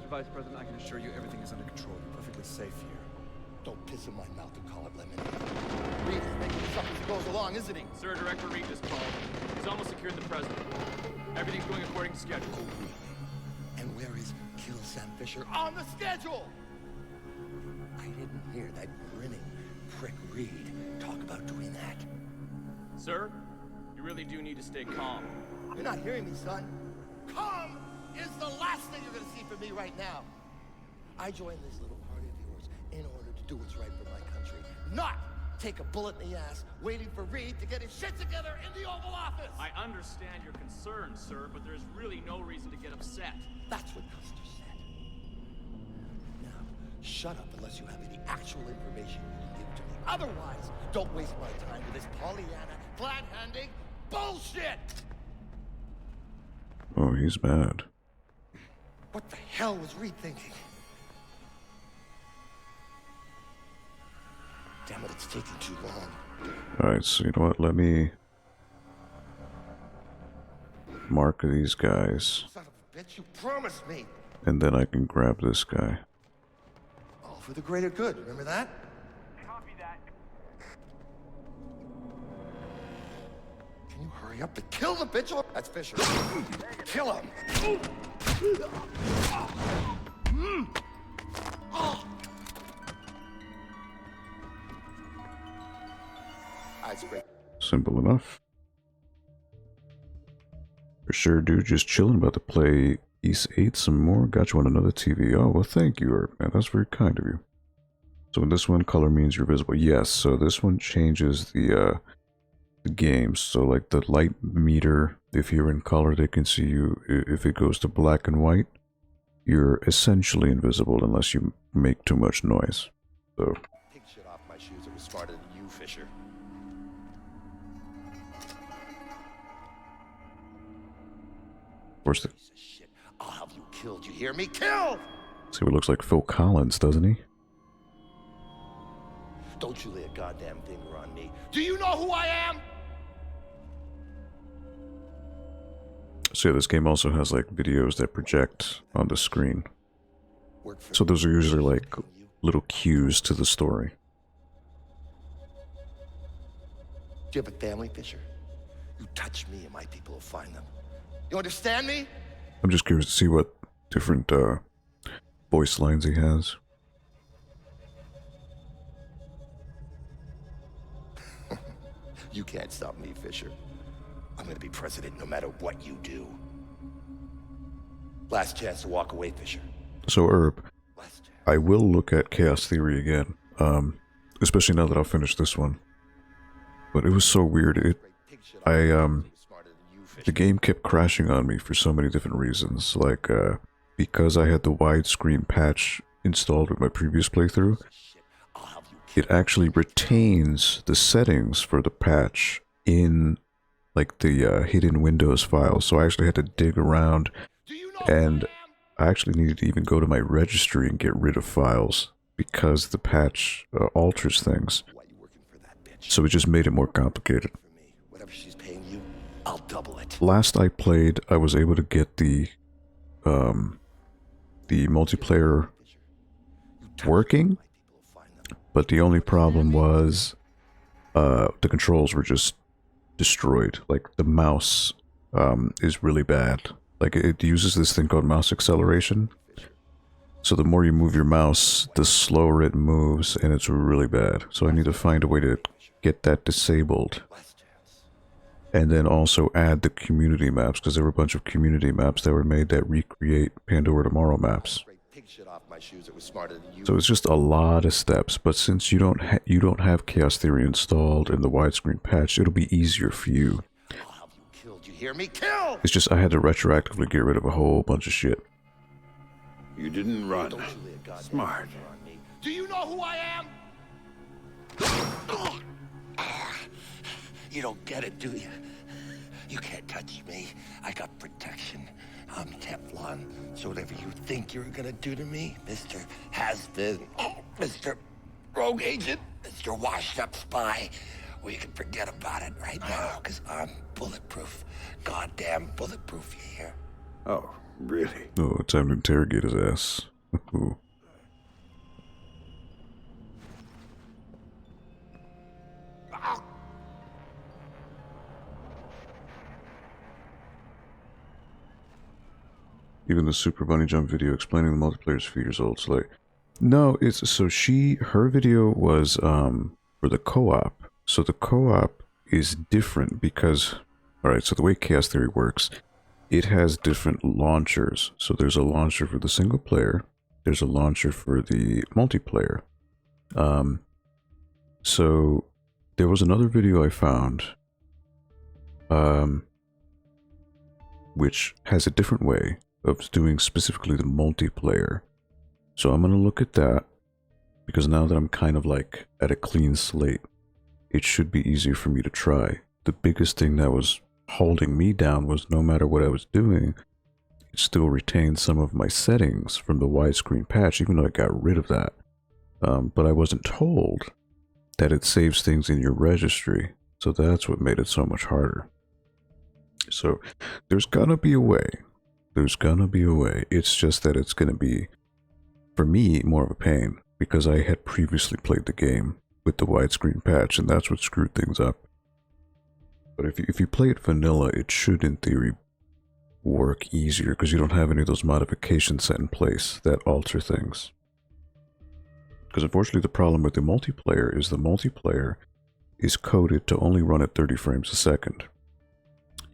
Mr. Vice President, I can assure you everything is under control. You're perfectly safe here. Don't piss in my mouth and call it lemonade. Reed is making this up as he goes along, isn't he? Sir, Director Reed just called. He's almost secured the president. Everything's going according to schedule. And where is Kill Sam Fisher on the schedule? I didn't hear that grinning prick Reed talk about doing that. Sir, you really do need to stay calm. You're not hearing me, son. Calm is the last thing you're gonna see from me right now. I joined this little party of yours in order to do what's right for my country, not take a bullet in the ass waiting for Reed to get his shit together in the Oval Office. I understand your concerns, sir, but there's really no reason to get upset. That's what Custer said. Now, shut up unless you have any actual information you can give to me. Otherwise, don't waste my time with this Pollyanna, glad-handing bullshit! Oh, he's mad. What the hell was Reed thinking? Damn it, it's taking too long. Alright, so you know what? Let me mark these guys. Son of a bitch, you promised me. And then I can grab this guy. All for the greater good, remember that? Copy that. Can you hurry up and kill the bitch? That's Fisher. Kill him. Simple enough. For sure, dude. Just chilling, about to play East 8 some more. Got you on another TV. Oh, well, thank you, Herb, man. That's very kind of you. So in this one, color means you're visible. Yes, so this one changes the game. So like the light meter, if you're in color, they can see you. If it goes to black and white, you're essentially invisible unless you make too much noise. So Take shit off my shoes. It was smarter than you, Fisher. where's the... Piece of shit. I'll have you killed. You hear me? Killed! See what looks like Phil Collins, doesn't he? Don't you lay a goddamn finger on me. Do you know who I am? So yeah, this game also has like videos that project on the screen. So those are usually like little cues to the story. Do you have a family, Fisher? You touch me and my people will find them. You understand me? I'm just curious to see what different voice lines he has. You can't stop me, Fisher. I'm gonna be president no matter what you do. Last chance to walk away, Fisher. So Herb, I will look at Chaos Theory again. Especially now that I'll finish this one. But it was so weird. The game kept crashing on me for so many different reasons. Like, because I had the widescreen patch installed with my previous playthrough, it actually retains the settings for the patch in, like, the hidden Windows files. So I actually had to dig around, and I actually needed to even go to my registry and get rid of files because the patch alters things. So it just made it more complicated. Whatever she's paying you, I'll double it. Last I played, I was able to get the multiplayer working, but the only problem was the controls were just destroyed. Like, the mouse is really bad. Like, it uses this thing called mouse acceleration. So the more you move your mouse, the slower it moves, and it's really bad. So I need to find a way to get that disabled. And then also add the community maps, because there were a bunch of community maps that were made that recreate Pandora Tomorrow maps. So it's just a lot of steps, but since you don't have Chaos Theory installed in the widescreen patch, it'll be easier for you. You hear me? Kill! It's just I had to retroactively get rid of a whole bunch of shit. You didn't run. Smart. Do you know who I am? You don't get it, do you? You can't touch me. I got protection. I'm Teflon. So whatever you think you're gonna do to me, Mr. Has-Been, Mr. Rogue Agent, Mr. Washed-Up Spy, well, you can forget about it right now, because I'm bulletproof. Goddamn bulletproof, you hear? Oh, really? Oh, time to interrogate his ass. Ooh. Even the Super Bunny Jump video explaining the multiplayer's feed results, like, no, it's, so her video was, for the co-op. So the co-op is different because, alright, so the way Chaos Theory works, it has different launchers. So there's a launcher for the single player, there's a launcher for the multiplayer. So there was another video I found, which has a different way of doing specifically the multiplayer. So I'm gonna look at that, because now that I'm kind of like at a clean slate, it should be easier for me to try. The biggest thing that was holding me down was no matter what I was doing, it still retained some of my settings from the widescreen patch, even though I got rid of that. But I wasn't told that it saves things in your registry, so that's what made it so much harder. So there's gonna be a way. There's gonna be a way. It's just that it's gonna be, for me, more of a pain, because I had previously played the game with the widescreen patch, and that's what screwed things up. But if you play it vanilla, it should, in theory, work easier, because you don't have any of those modifications set in place that alter things. Because unfortunately, the problem with the multiplayer is coded to only run at 30 frames a second.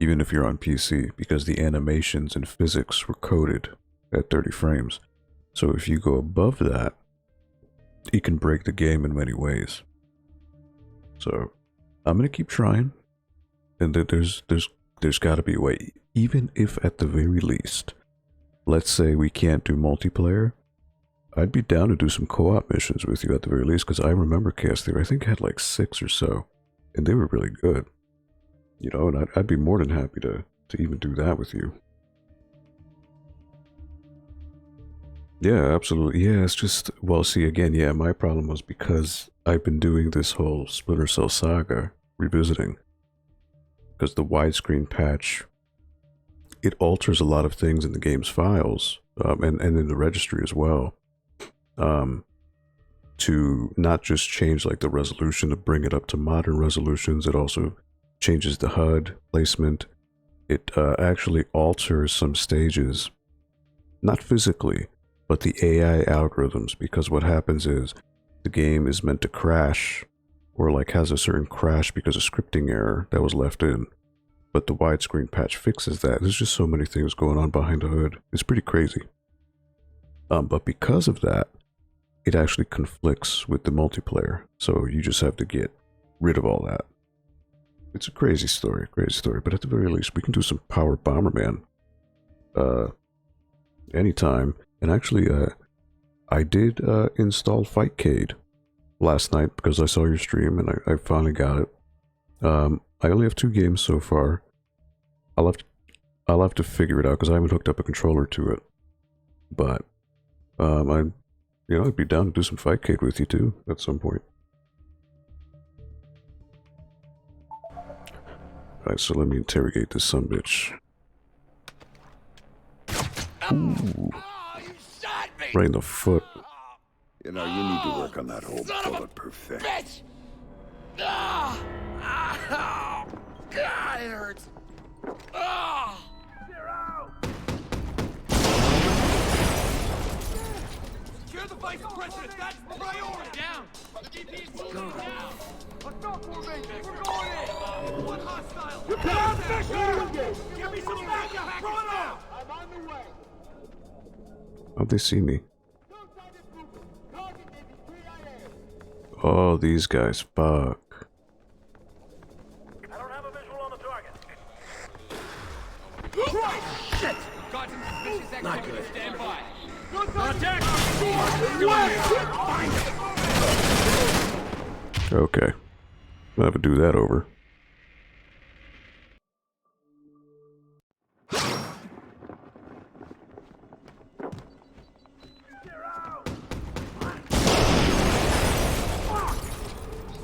Even if you're on PC, because the animations and physics were coded at 30 frames. So if you go above that, it can break the game in many ways. So I'm gonna keep trying, and there's got to be a way. Even if at the very least, let's say we can't do multiplayer, I'd be down to do some co-op missions with you at the very least, because I remember Chaos Theory, I think I had like 6 or so, and they were really good. You know, and I'd be more than happy to even do that with you. Yeah, absolutely. Yeah, it's just, well, see, again, yeah, my problem was because I've been doing this whole Splinter Cell saga revisiting. Because the widescreen patch, it alters a lot of things in the game's files, and in the registry as well. To not just change like the resolution to bring it up to modern resolutions, it also changes the HUD placement. It actually alters some stages, not physically, but the AI algorithms, because what happens is the game is meant to crash, or like has a certain crash because of scripting error that was left in, but the widescreen patch fixes that. There's just so many things going on behind the hood. It's pretty crazy. But because of that, it actually conflicts with the multiplayer. So you just have to get rid of all that. It's a crazy story, but at the very least, we can do some Power Bomberman anytime. And actually, I did install Fightcade last night because I saw your stream and I finally got it. I only have 2 games so far. I'll have to figure it out because I haven't hooked up a controller to it. But I'd be down to do some Fightcade with you too at some point. Alright, so let me interrogate this sumbitch. Ooh. Right in the foot. You know, you need to work on that whole bulletproof thing. Bitch! Ah! Ah! God, it hurts. Ah! Secure the vice president. That's priority. Down. The VP's moving down. Assault formation. We're going in. One hostile. Down, Fisher! Give me some backup. Run out. I'm on the way. How'd they see me? Oh, these guys. Fuck. I don't have a visual on the target. Shit! Got some suspicious activity. Stand by. Contact! Okay. I'll have to do that over.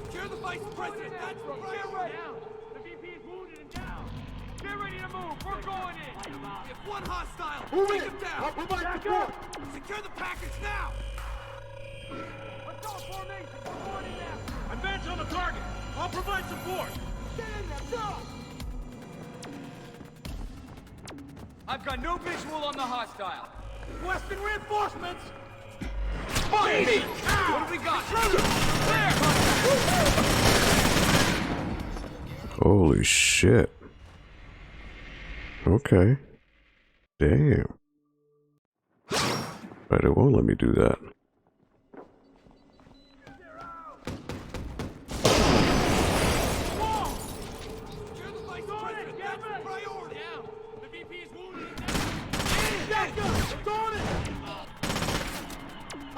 Secure the vice president. That's priority. Down. The VP's wounded and down. Get ready to move. We're going in. If one hostile, take him down. Secure the package now. Assault formation. We're going in now. Advance on the target. I'll provide support. Get in there. Go. I've got no visual on the hostile. Western reinforcements. Fight me! What have we got? Holy shit. Okay. Damn. Right, it won't let me do that.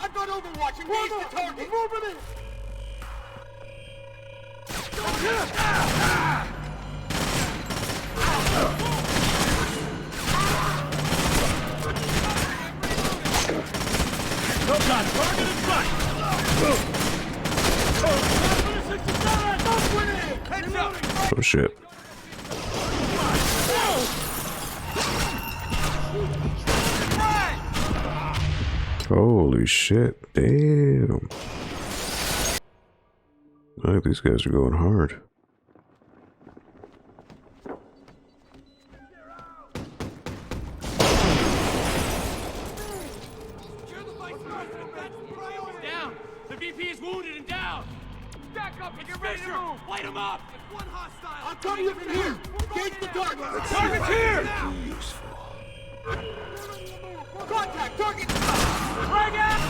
I've got Overwatch. Engage the target. Moving in. No shot. Target in sight. Heads up. Oh shit. Holy shit. Damn. Alright, these guys are going hard. Down. The VP is wounded and down. Back up and get ready to move. Light him up. If one hostile. I'll cover you from here. Engage the target. The target's here. Useful. Contact. Target. Frag out.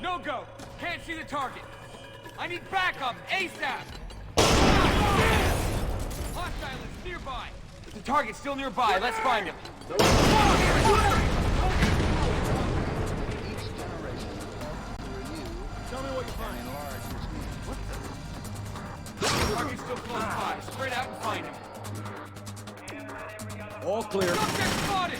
No go. Can't see the target. I need backup ASAP. Hostile is nearby. If the target's still nearby, let's find him. Each generation renew Tell me what you find. and enlarge its needs. Target's still close by. Spread out and find him. All clear. Subject spotted.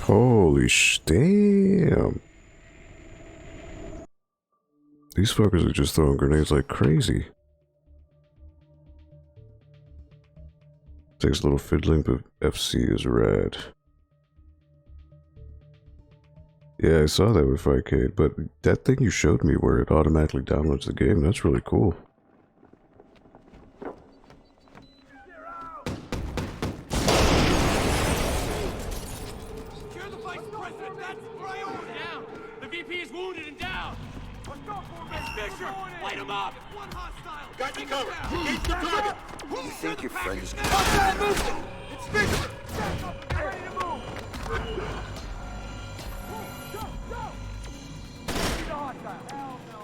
Holy damn. These fuckers are just throwing grenades like crazy. Takes a little fiddling, but FC is rad. Yeah, I saw that with Fightcade, but that thing you showed me where it automatically downloads the game, that's really cool. Secure the vice president. That's priority. Light him up! One hostile! Got you covered! Engage the target! You think your friend is gonna... Hostile movement! It's Splinter! Back up and get ready to move! Go! See the hostile! Hell no,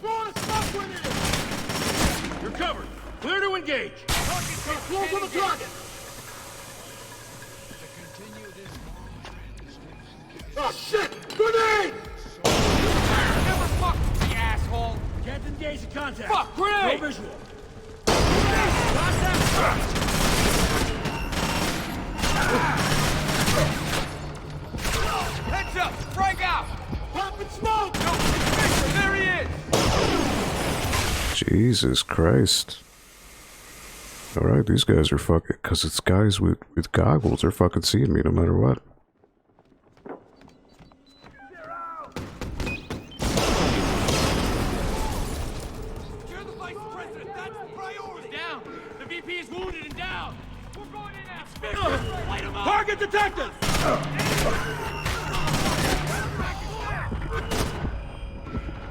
throw a smoke grenade! You're covered! Clear to engage! Target's hit! Close to the target! Oh shit! Grenade! Never fuck with me, asshole! Can't engage the contact. Fuck, grenade! No visual. Heads up! Frag out! Pop and smoke! No, it's there he is! Jesus Christ. Alright, these guys are fucking... Because it's guys with goggles. They're fucking seeing me no matter what. Target detected!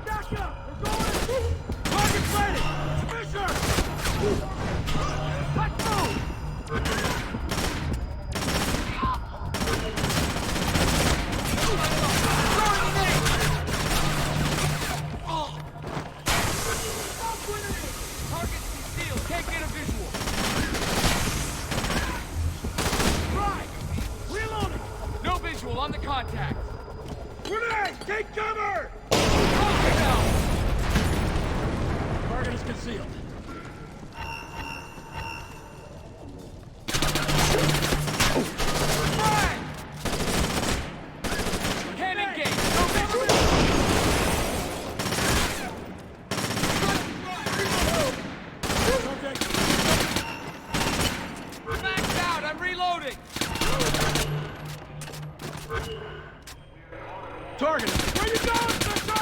Back up! We're going! Target sighted! Fisher! Let's move! Target's concealed. Can't get a visual. No visual on the contact. Grenade! Take cover! Target is concealed. Fire! Can't engage. No visual. Maxed out. I'm reloading. Target! Where you going, Fisher?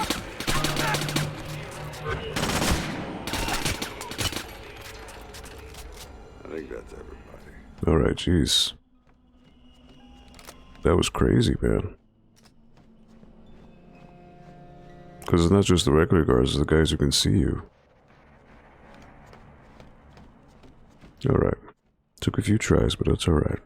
I think that's everybody. Alright, jeez. That was crazy, man. Because it's not just the regular guards, it's the guys who can see you. Alright. Took a few tries, but that's alright.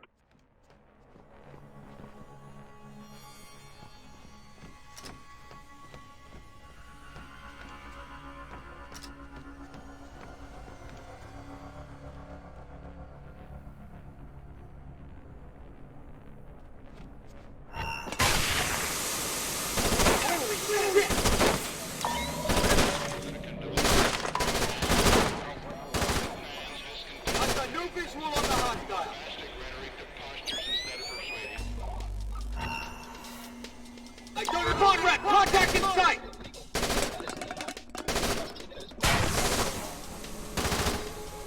Contact in sight!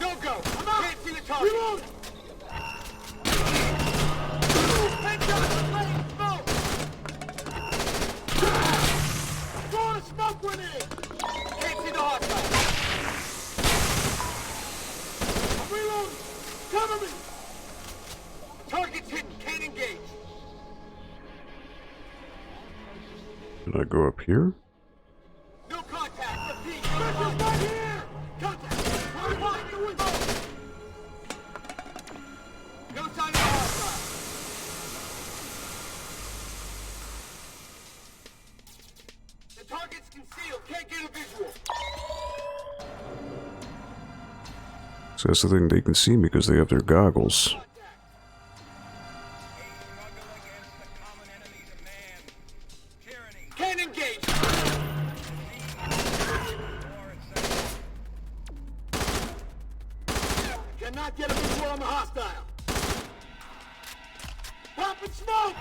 No go! I'm out! Can't see the target! Reload! Headshot! Smoke! Throwing a smoke grenade! Can't see the hostile! I'm reloading! Cover me! Target's hidden! Can't engage! Can I go up here? No contact! Repeat! Fisher's right here! Contact! Right behind the window! No sign of the hostile! The target's concealed! Can't get a visual! So that's the thing, they can see me because they have their goggles. Can't engage! Cannot get a visual on the hostile! Pop and smoke!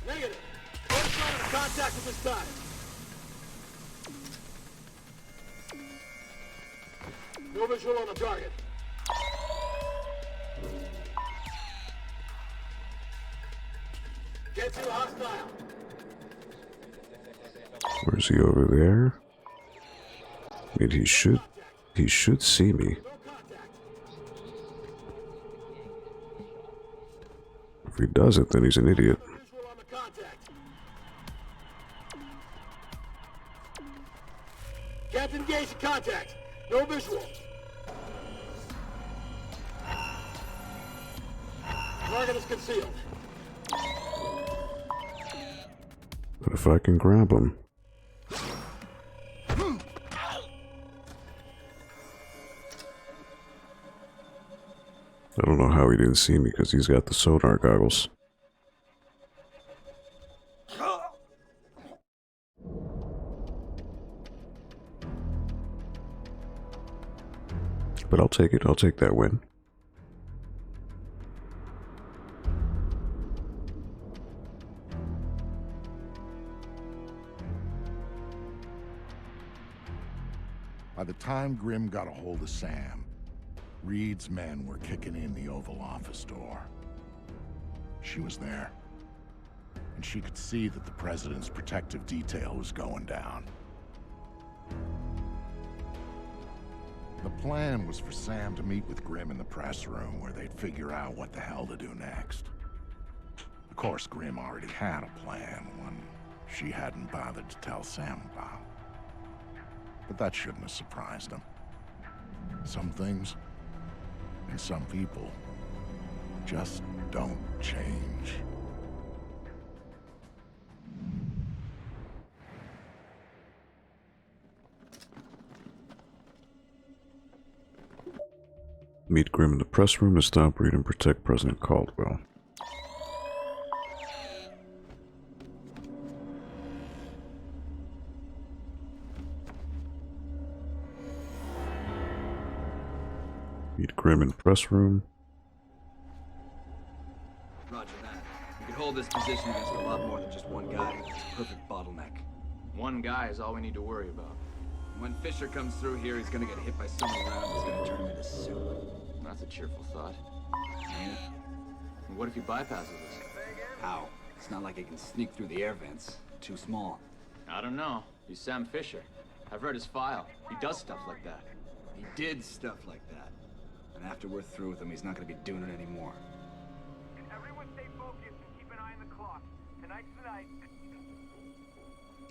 Negative. Don't try to contact at this time. No visual on the target. Get to the hostile. Where's he over there? I mean, he should see me. If he doesn't, then he's an idiot. Can't engage the contact. No visual. Target is concealed. But if I can grab him... I don't know how he didn't see me because he's got the sonar goggles. But I'll take it. I'll take that win. By the time Grimm got a hold of Sam, Reed's men were kicking in the Oval Office door. She was there, and she could see that the president's protective detail was going down. The plan was for Sam to meet with Grimm in the press room where they'd figure out what the hell to do next. Of course, Grimm already had a plan, one she hadn't bothered to tell Sam about. But that shouldn't have surprised him. Some things, and some people, just don't change. Meet Grimm in the press room to stop, Reed, and protect President Caldwell. Meet Grimm in the press room. Roger that. We can hold this position against a lot more than just one guy. It's a perfect bottleneck. One guy is all we need to worry about. When Fisher comes through here, he's gonna get hit by so many rounds, it's gonna turn him into soup. That's a cheerful thought. Ain't it? And what if he bypasses us? How? It's not like he can sneak through the air vents. Too small. I don't know. He's Sam Fisher. I've read his file. He does stuff like that. He did stuff like that. And after we're through with him, he's not gonna be doing it anymore. Everyone stay focused and keep an eye on the clock. Tonight's the night.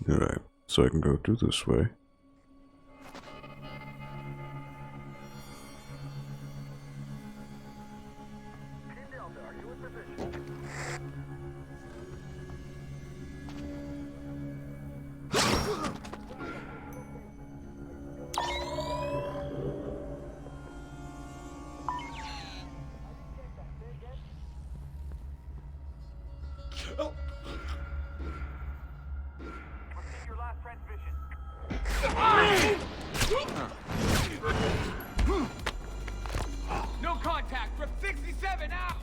Alright, so I can go through this way. No contact from 67 out!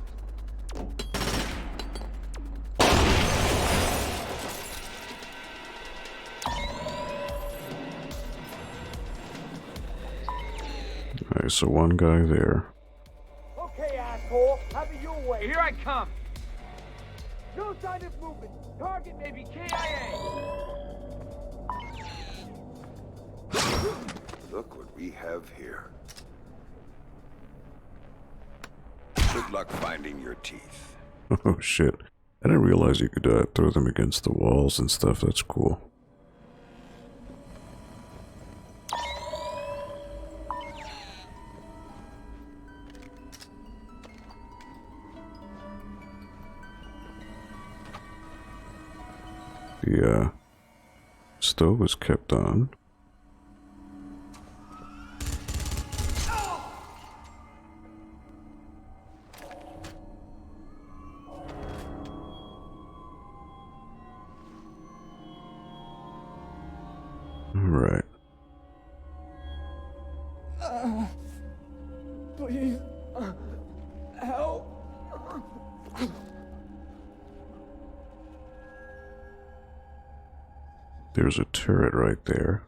Alright, so one guy there. Okay, asshole, have it your way. Here I come. No sign of movement. Target may be KIA. Look what we have here. Good luck finding your teeth. Oh shit. I didn't realize you could throw them against the walls and stuff. That's cool. The stove was kept on. Alright. Please, help. There's a turret right there.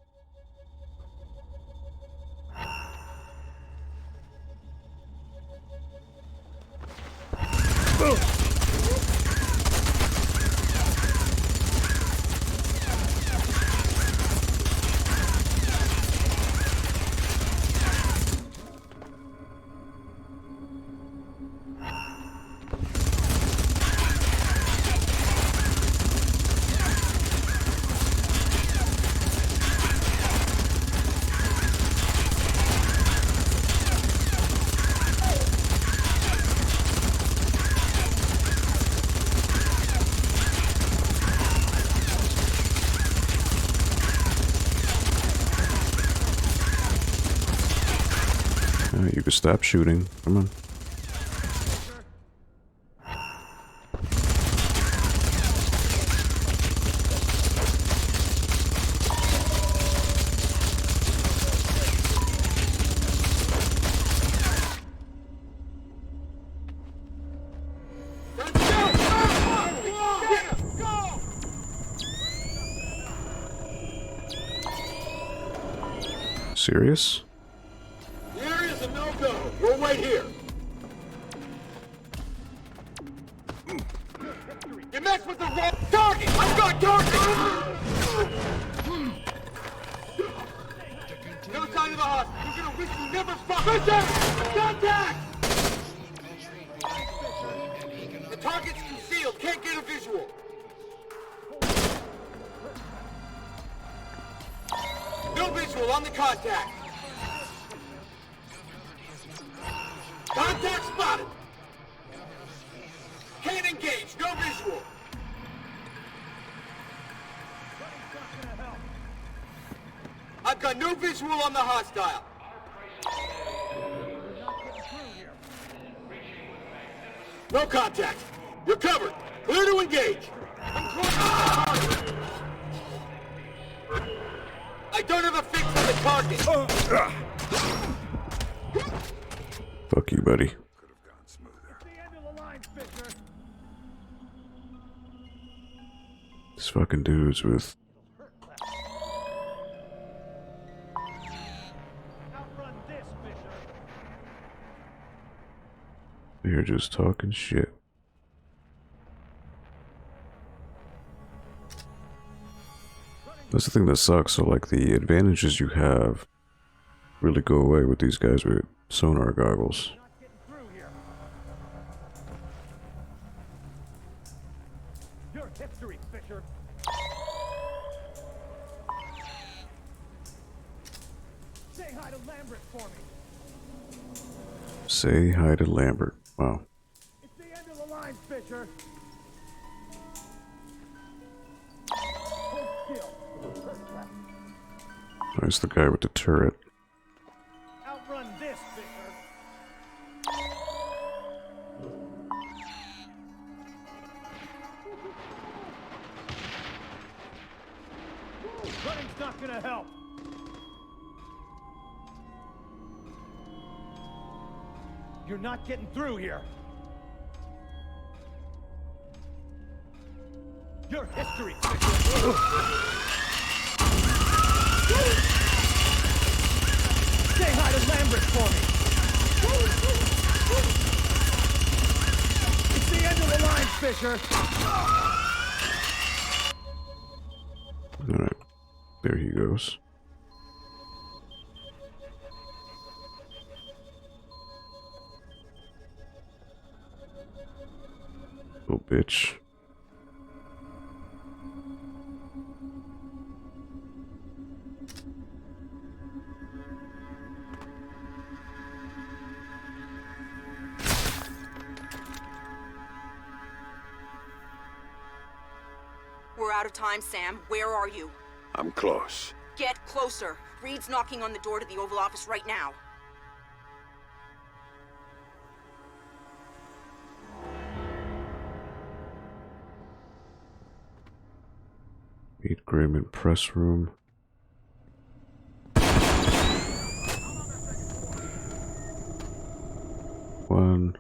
You can stop shooting. Come on. Serious? The area's a no-go. We'll wait here. You messed with the wrong target! I've got target! No sign of the hostage. You're gonna wish you never fought. Contact! The target's concealed. Can't get a visual. No visual on the contact. Contact spotted. Can't engage. No visual. I've got no visual on the hostile. No contact. You're covered. Clear to engage. I don't have a fix on the target. Fuck you, buddy. These fucking dudes with... They're just talking shit. That's the thing that sucks, so like the advantages you have really go away with these guys with sonar goggles. Your history, Fisher. Say hi to Lambert for me. Say hi to Lambert. Wow. It's the end of the line, Fisher. There's the guy with the turret. Outrun this, Fisher. Running's not gonna help. You're not getting through here. Your history, Fisher. Say hi to Lambert for me. It's the end of the line, Fisher. Alright. There he goes. Little bitch. We're out of time, Sam. Where are you? I'm close. Get closer. Reed's knocking on the door to the Oval Office right now. Meet Grim in press room. One.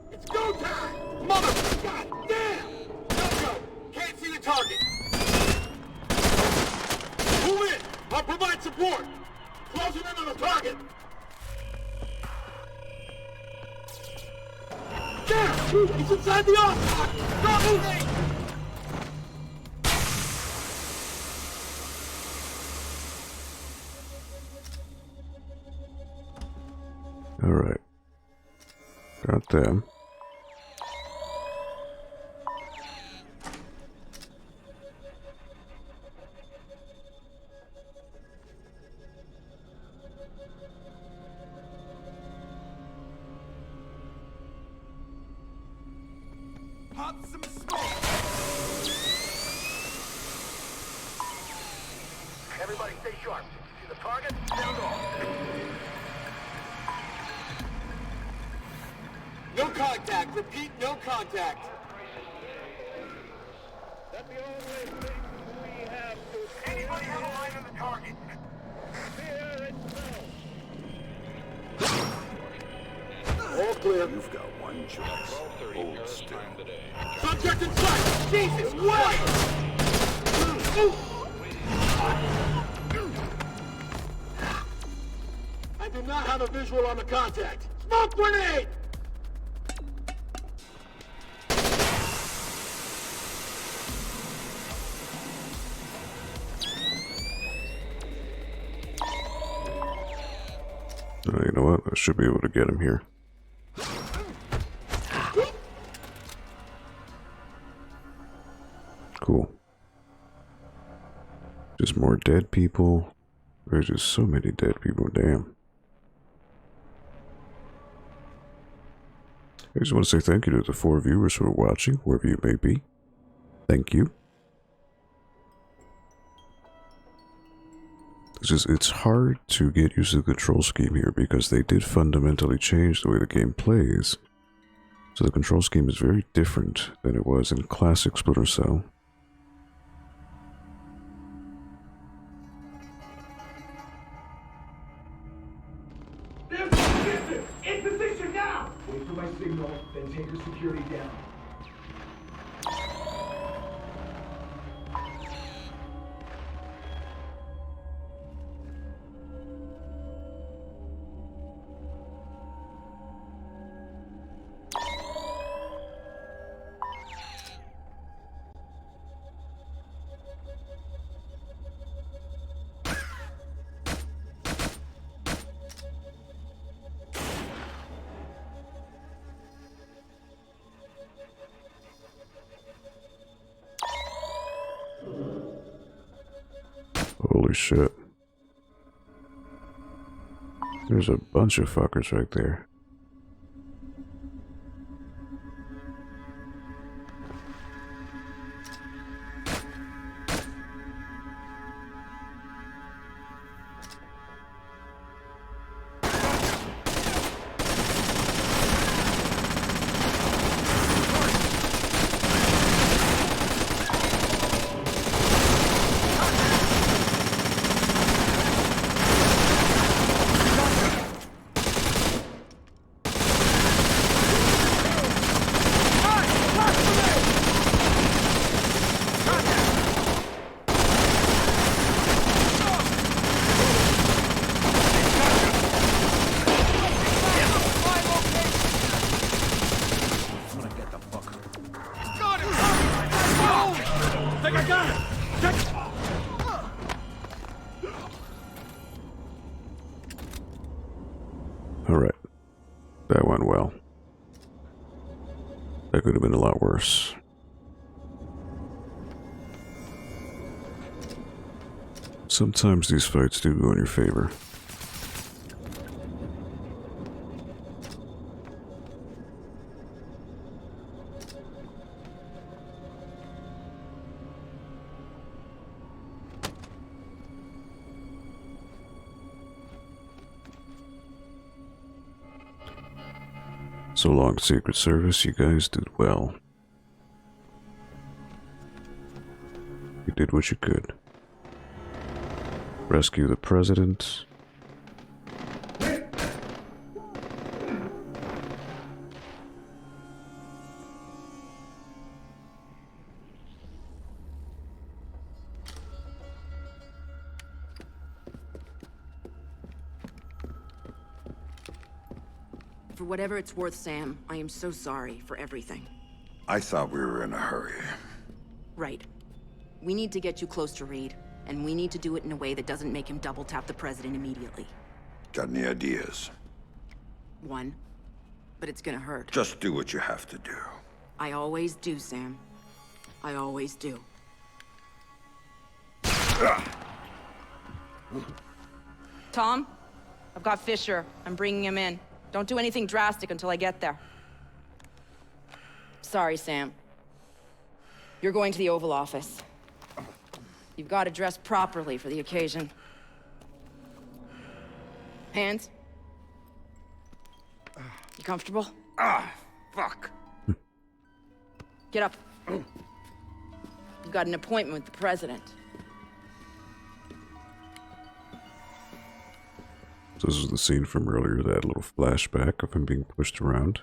It's go time! Mother! God damn! No-go! Can't see the target! Move in! I'll provide support! Closing in on the target! There! He's inside the office! Stop moving! Alright. Got them. Pop some smoke! Everybody stay sharp. See the target? Sound off. No contact. Repeat, no contact. That's the only thing we have to... Anybody have a line on the target? Fear itself. All clear. You've got one choice. Hold still. Subject in sight! Jesus, wait! I do not have a visual on the contact. Smoke grenade! You know what? I should be able to get him here. Cool. Just more dead people. There's just so many dead people, damn. I just want to say thank you to the 4 viewers who are watching, wherever you may be. Thank you. It's hard to get used to the control scheme here because they did fundamentally change the way the game plays. So the control scheme is very different than it was in classic Splinter Cell. In position now! Wait for my signal, then take your security down. Holy shit. There's a bunch of fuckers right there. Alright. That went well. That could have been a lot worse. Sometimes these fights do go in your favor. So long, Secret Service, you guys did well. You did what you could. Rescue the president. For whatever it's worth, Sam, I am so sorry for everything. I thought we were in a hurry. Right. We need to get you close to Reed, and we need to do it in a way that doesn't make him double tap the president immediately. Got any ideas? One. But it's gonna hurt. Just do what you have to do. I always do, Sam. I always do. Tom? I've got Fisher. I'm bringing him in. Don't do anything drastic until I get there. Sorry, Sam. You're going to the Oval Office. You've got to dress properly for the occasion. Hands? You comfortable? Ah, fuck. Get up. You've got an appointment with the president. So this is the scene from earlier, that little flashback of him being pushed around.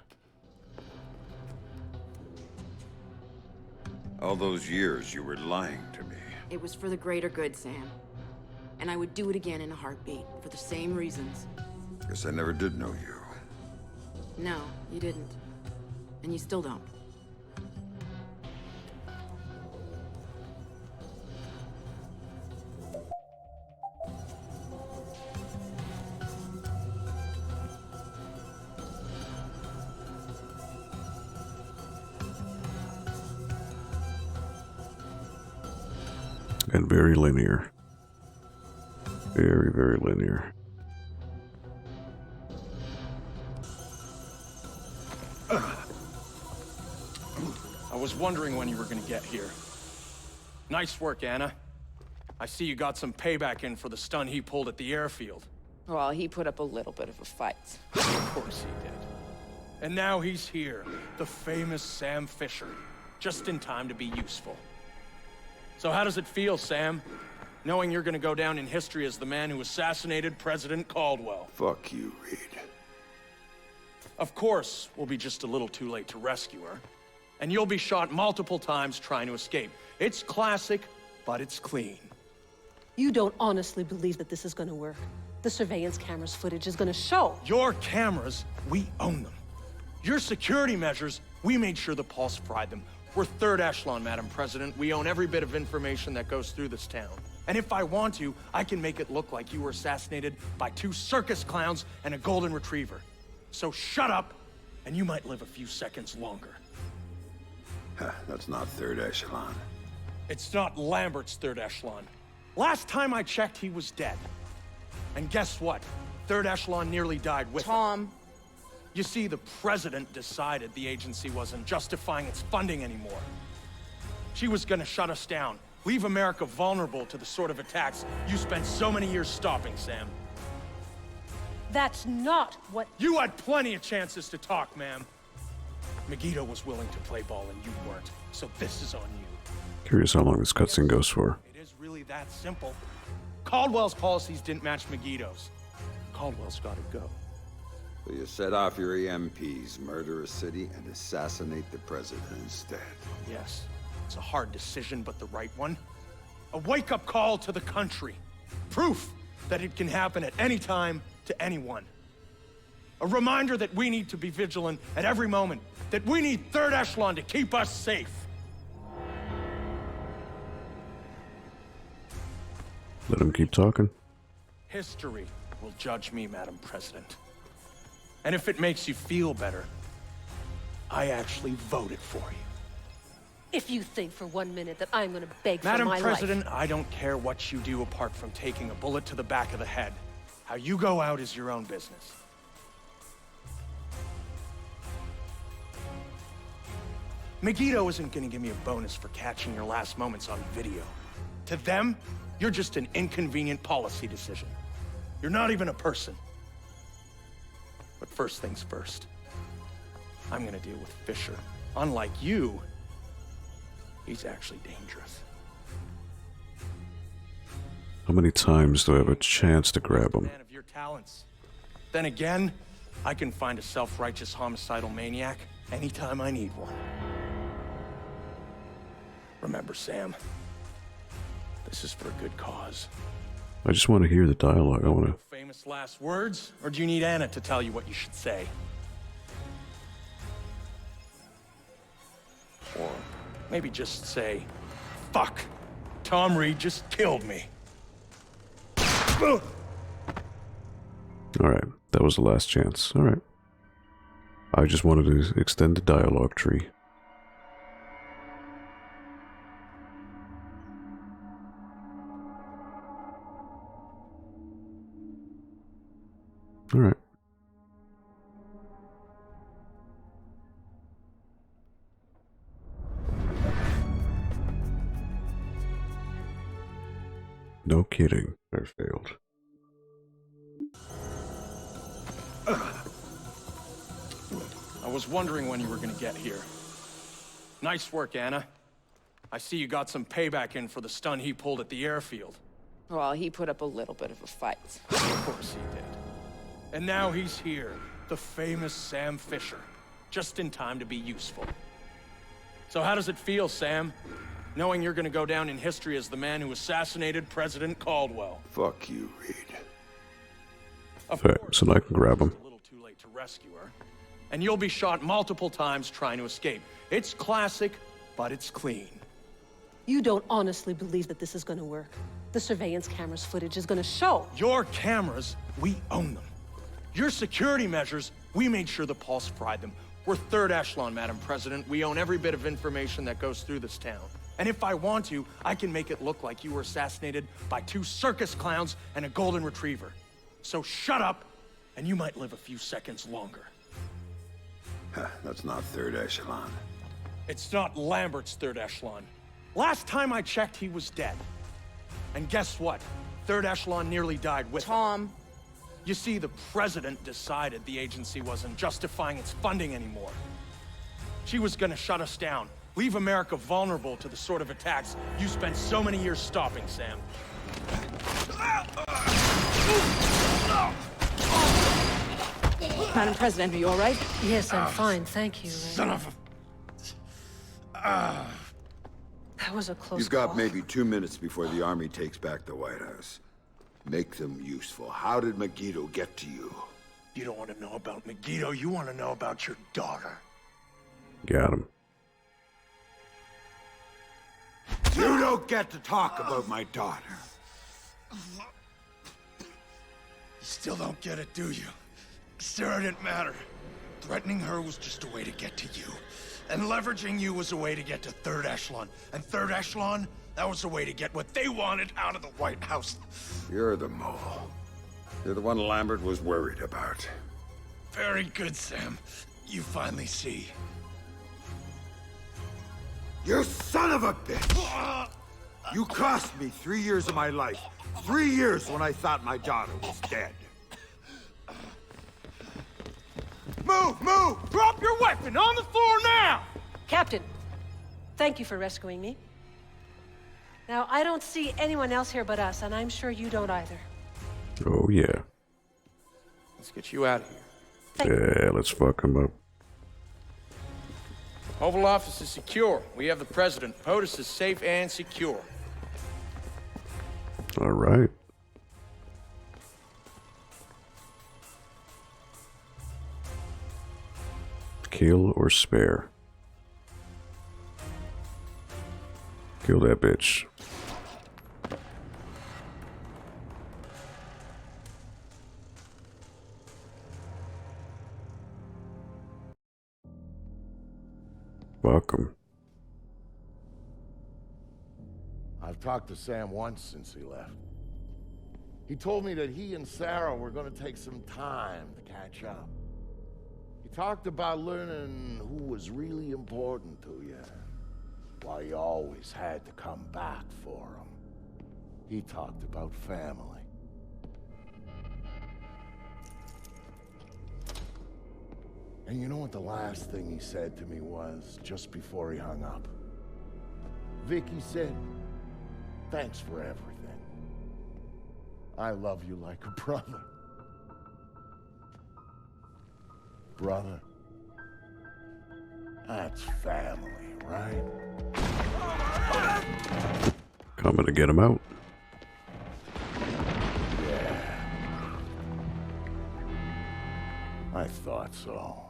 All those years you were lying to me. It was for the greater good, Sam. And I would do it again in a heartbeat, for the same reasons. Guess I never did know you. No, you didn't. And you still don't. And very linear. Very, very linear. I was wondering when you were gonna get here. Nice work, Anna. I see you got some payback in for the stun he pulled at the airfield. Well, he put up a little bit of a fight. Of course he did. And now he's here, the famous Sam Fisher, just in time to be useful. So how does it feel, Sam? Knowing you're gonna go down in history as the man who assassinated President Caldwell. Fuck you, Reed. Of course, we'll be just a little too late to rescue her. And you'll be shot multiple times trying to escape. It's classic, but it's clean. You don't honestly believe that this is gonna work. The surveillance cameras footage is gonna show. Your cameras, we own them. Your security measures, we made sure the Pulse fried them. We're third echelon, Madam President. We own every bit of information that goes through this town. And if I want to, I can make it look like you were assassinated by 2 circus clowns and a golden retriever. So shut up, and you might live a few seconds longer. That's not third echelon. It's not Lambert's third echelon. Last time I checked, he was dead. And guess what? Third echelon nearly died with him. Tom. You see, the president decided the agency wasn't justifying its funding anymore. She was gonna shut us down, leave America vulnerable to the sort of attacks you spent so many years stopping, Sam. That's not what... You had plenty of chances to talk, ma'am. Megiddo was willing to play ball and you weren't, so this is on you. Curious how long this cutscene goes for. It is really that simple. Caldwell's policies didn't match Megiddo's. Caldwell's gotta go. So you set off your EMPs, murder a city, and assassinate the president instead. Yes, it's a hard decision, but the right one. A wake-up call to the country. Proof that it can happen at any time to anyone. A reminder that we need to be vigilant at every moment, that we need third echelon to keep us safe. Let him keep talking. History will judge me, Madam President. And if it makes you feel better, I actually voted for you. If you think for 1 minute that I'm gonna beg for my Madam life... President, I don't care what you do apart from taking a bullet to the back of the head. How you go out is your own business. Megiddo isn't gonna give me a bonus for catching your last moments on video. To them, you're just an inconvenient policy decision. You're not even a person. But first things first, I'm gonna deal with Fisher. Unlike you, he's actually dangerous. How many times do I have a chance to grab him? Man of your talents. Then again, I can find a self-righteous homicidal maniac anytime I need one. Remember, Sam, this is for a good cause. I just want to hear the dialogue. I want to... Famous last words, or do you need Anna to tell you what you should say? Or maybe just say, fuck, Tom Reed just killed me. Alright, that was the last chance. Alright. I just wanted to extend the dialogue tree. Alright. No kidding, I failed. I was wondering when you were gonna get here. Nice work, Anna. I see you got some payback in for the stun he pulled at the airfield. Well, he put up a little bit of a fight. Of course he did. And now he's here, the famous Sam Fisher, just in time to be useful. So how does it feel, Sam? Knowing you're gonna go down in history as the man who assassinated President Caldwell. Fuck you, Reed. Thanks, and I can grab him. A little too late to rescue her. And you'll be shot multiple times trying to escape. It's classic, but it's clean. You don't honestly believe that this is gonna work. The surveillance cameras footage is gonna show. Your cameras, we own them. Your security measures, we made sure the Pulse fried them. We're third echelon, Madam President. We own every bit of information that goes through this town. And if I want to, I can make it look like you were assassinated by 2 circus clowns and a golden retriever. So shut up, and you might live a few seconds longer. That's not third echelon. It's not Lambert's third echelon. Last time I checked, he was dead. And guess what? Third echelon nearly died with him. You see, the president decided the agency wasn't justifying its funding anymore. She was gonna shut us down, leave America vulnerable to the sort of attacks you spent so many years stopping, Sam. Madam President, are you all right? Yes, I'm fine, thank you. Son of a... That was a close You've got call. maybe 2 minutes before the army takes back the White House. Make them useful. How did Megiddo get to you? You don't want to know about Megiddo, you want to know about your daughter. Got him. You don't get to talk about my daughter. You still don't get it, do you? Sarah didn't matter. Threatening her was just a way to get to you. And leveraging you was a way to get to third echelon. And third echelon, that was a way to get what they wanted out of the White House. You're the mole. You're the one Lambert was worried about. Very good, Sam. You finally see. You son of a bitch! You cost me 3 years of my life. 3 years when I thought my daughter was dead. Move! Move! Drop your weapon on the floor now! Captain, thank you for rescuing me. Now, I don't see anyone else here but us, and I'm sure you don't either. Oh, yeah. Let's get you out of here. Yeah, let's fuck him up. Oval Office is secure. We have the president. POTUS is safe and secure. All right. Kill or spare? Kill that bitch. Fuck him. I've talked to Sam once since he left. He told me that he and Sarah were going to take some time to catch up. He talked about learning who was really important to you, why you always had to come back for him. He talked about family. And you know what the last thing he said to me was, just before he hung up? Vicky said, "Thanks for everything. I love you like a brother." Brother, that's family, right? Coming to get him out. Yeah. I thought so.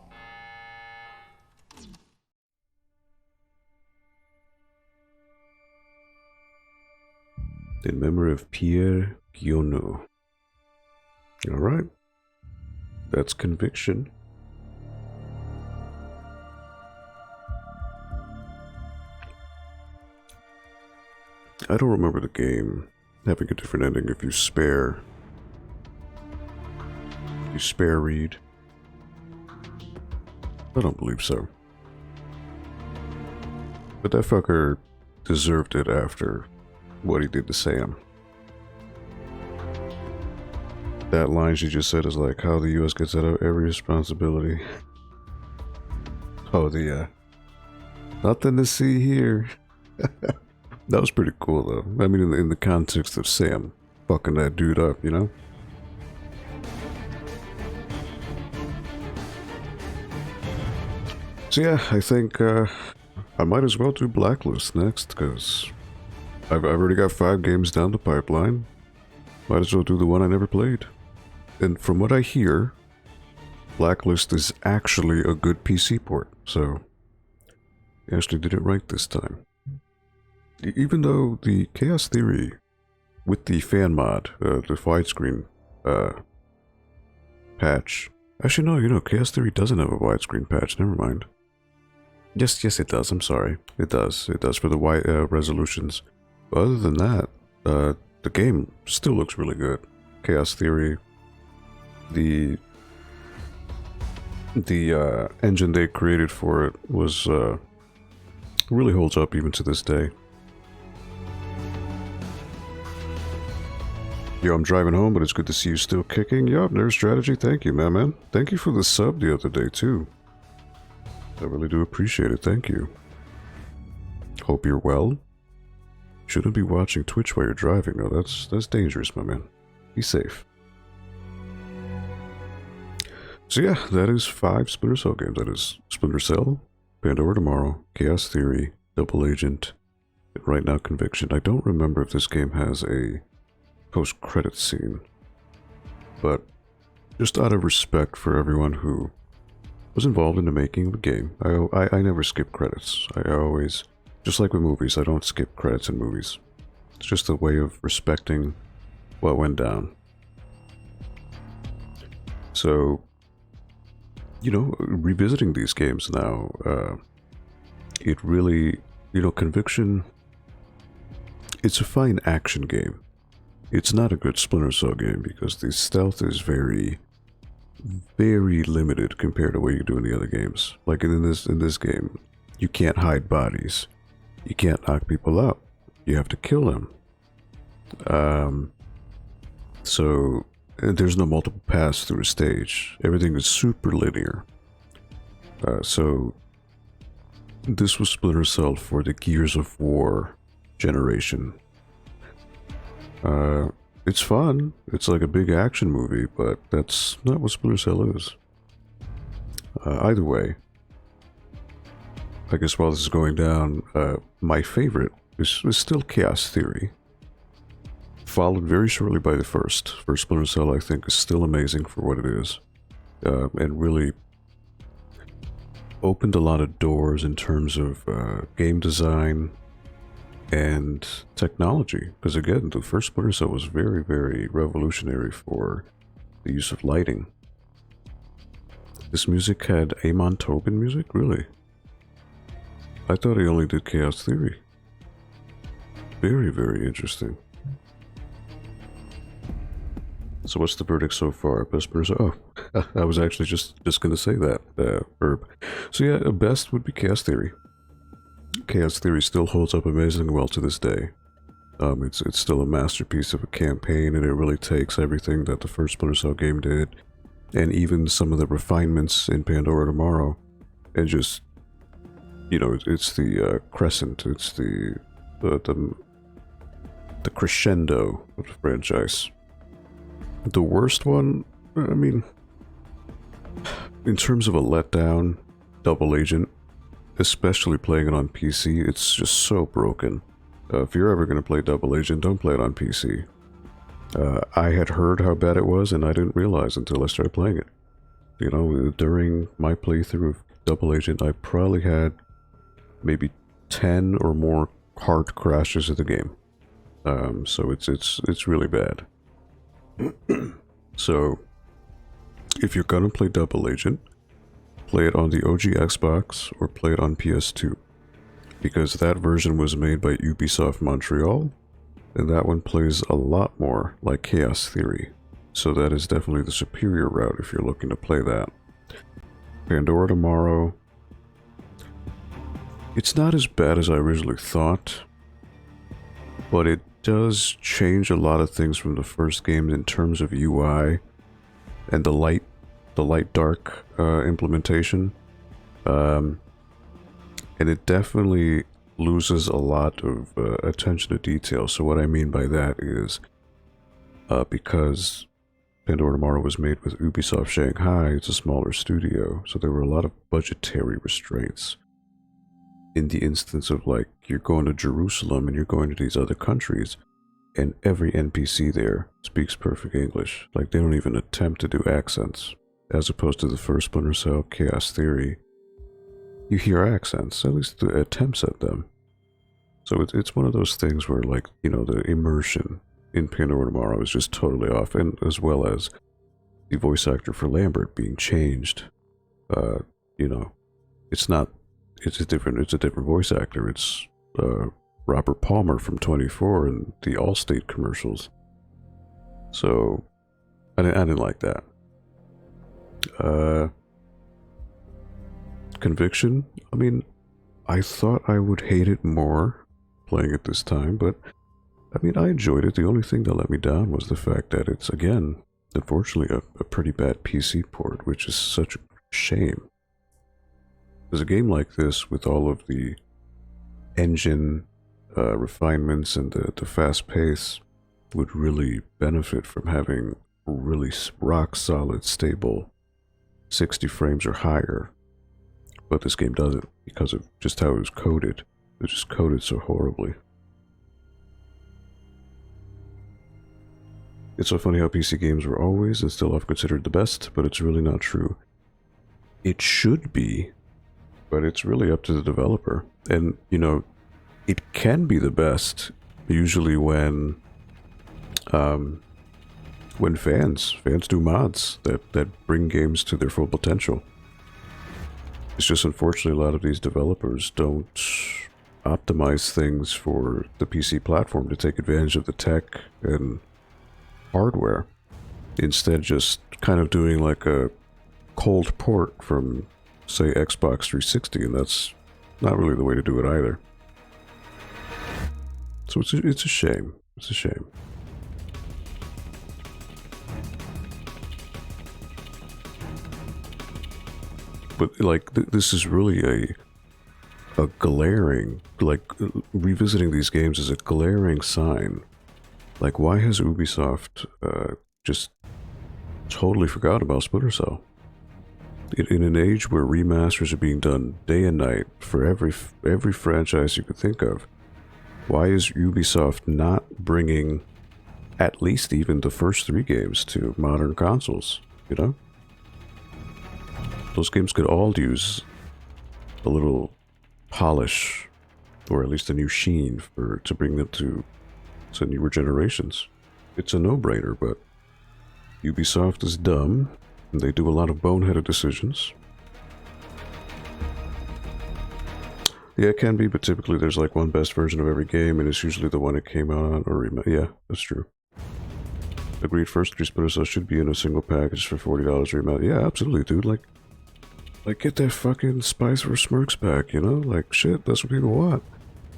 In memory of Pierre Guillaume. Alright. That's conviction. I don't remember the game having a different ending if you spare. You spare Reed. I don't believe so. But that fucker deserved it after what he did to Sam. That line she just said is like how the US gets out of every responsibility. Oh, the, nothing to see here. That was pretty cool, though. I mean, in the context of Sam fucking that dude up, you know? So yeah, I think I might as well do Blacklist next, because I've already got 5 games down the pipeline. Might as well do the one I never played. And from what I hear, Blacklist is actually a good PC port, so I actually did it right this time. Even though the Chaos Theory with the fan mod, the widescreen patch. Actually, no, you know, Chaos Theory doesn't have a widescreen patch, never mind. Yes, it does, I'm sorry. It does for the wide resolutions. But other than that, the game still looks really good. Chaos Theory, the engine they created for it was really holds up even to this day. Yo, I'm driving home, but it's good to see you still kicking. Yup, Nerd Strategy, thank you, man. Thank you for the sub the other day, too. I really do appreciate it, thank you. Hope you're well. Shouldn't be watching Twitch while you're driving, though. That's dangerous, my man. Be safe. So yeah, that is 5 Splinter Cell games. That is Splinter Cell, Pandora Tomorrow, Chaos Theory, Double Agent, and right now Conviction. I don't remember if this game has a post-credit scene, but just out of respect for everyone who was involved in the making of the game, I never skip credits. I always, just like with movies, I don't skip credits in movies. It's just a way of respecting what went down. So, you know, revisiting these games now, it really, you know, Conviction, it's a fine action game. It's not a good Splinter Cell game because the stealth is very, very limited compared to what you do in the other games. Like in this game, you can't hide bodies. You can't knock people out. You have to kill them. So there's no multiple paths through a stage. Everything is super linear. So this was Splinter Cell for the Gears of War generation. It's fun. It's like a big action movie, but that's not what Splinter Cell is. Either way, I guess while this is going down, my favorite is still Chaos Theory. Followed very shortly by the first. First Splinter Cell, I think, is still amazing for what it is. And really opened a lot of doors in terms of game design and technology, because again, the first Splinter Cell was very, very revolutionary for the use of lighting. This music had Amon Tobin music? Really? I thought he only did Chaos Theory. Very, very interesting. So what's the verdict so far? Best Splinter Cell? Oh, I was actually just gonna say that, Herb. So yeah, best would be Chaos Theory. Chaos Theory still holds up amazingly well to this day. It's still a masterpiece of a campaign, and it really takes everything that the first Splinter Cell game did, and even some of the refinements in Pandora Tomorrow, and just, you know, it's the crescent, it's the crescendo of the franchise. The worst one, I mean, in terms of a letdown, Double Agent, especially playing it on PC, it's just so broken. If you're ever going to play Double Agent, don't play it on PC. I had heard how bad it was, and I didn't realize until I started playing it. You know, during my playthrough of Double Agent, I probably had maybe 10 or more hard crashes of the game. So it's really bad. So, if you're gonna play Double Agent, play it on the OG Xbox or play it on PS2, because that version was made by Ubisoft Montreal, and that one plays a lot more like Chaos Theory. So that is definitely the superior route if you're looking to play that. Pandora Tomorrow, it's not as bad as I originally thought, but it does change a lot of things from the first game in terms of UI and the light dark implementation. And it definitely loses a lot of attention to detail. So what I mean by that is because Pandora Tomorrow was made with Ubisoft Shanghai, it's a smaller studio, so there were a lot of budgetary restraints. In the instance of, like, you're going to Jerusalem and you're going to these other countries, and every NPC there speaks perfect English. Like, they don't even attempt to do accents. As opposed to the first Splinter Cell, Chaos Theory, you hear accents, at least the attempts at them. So it's one of those things where, like, you know, the immersion in Pandora Tomorrow is just totally off, and as well as the voice actor for Lambert being changed. You know, it's a different voice actor. It's Robert Palmer from 24 and the Allstate commercials. So I didn't like that. Conviction, I mean, I thought I would hate it more playing it this time, but I mean, I enjoyed it. The only thing that let me down was the fact that it's, again, unfortunately, a pretty bad PC port, which is such a shame. Because a game like this, with all of the engine refinements and the fast pace, would really benefit from having really rock-solid, stable 60 frames or higher. But this game doesn't, because of just how it was coded. It was just coded so horribly. It's so funny how PC games were always and still often considered the best, but it's really not true. It should be, but it's really up to the developer. And, you know, it can be the best, usually when fans do mods that bring games to their full potential. It's just, unfortunately, a lot of these developers don't optimize things for the PC platform to take advantage of the tech and hardware. Instead, just kind of doing like a cold port from, say, Xbox 360, and that's not really the way to do it either. So it's a shame. It's a shame. But, like, this is really a glaring, like, revisiting these games is a glaring sign. Like, why has Ubisoft just totally forgot about Splinter Cell? In an age where remasters are being done day and night for every franchise you could think of, why is Ubisoft not bringing at least even the first 3 games to modern consoles, you know? Those games could all use a little polish, or at least a new sheen to bring them to newer generations. It's a no-brainer, but Ubisoft is dumb, and they do a lot of boneheaded decisions. Yeah, it can be, but typically there's like one best version of every game, and it's usually the one it came out on, or yeah, that's true. Agreed, first 3 Splinter Cell should be in a single package for $40 remount. Yeah, absolutely, dude. Like, get that fucking Spice vs. Smirks back, you know? Like, shit, that's what people want.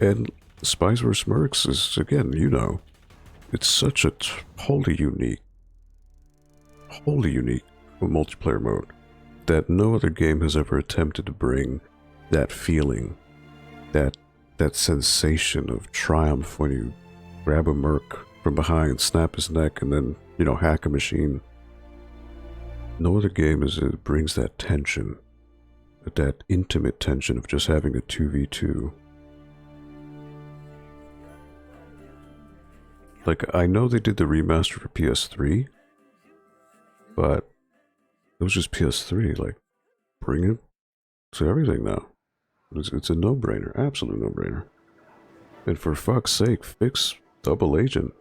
And Spice vs. Smirks is, again, you know, it's such a wholly unique multiplayer mode that no other game has ever attempted to bring that feeling, that sensation of triumph when you grab a merc from behind, snap his neck, and then, you know, hack a machine. No other game brings that tension, that intimate tension of just having a 2v2. Like, I know they did the remaster for PS3, but it was just PS3. Like, bring it to everything now. It's a no-brainer, absolute no-brainer. And for fuck's sake, fix Double Agent.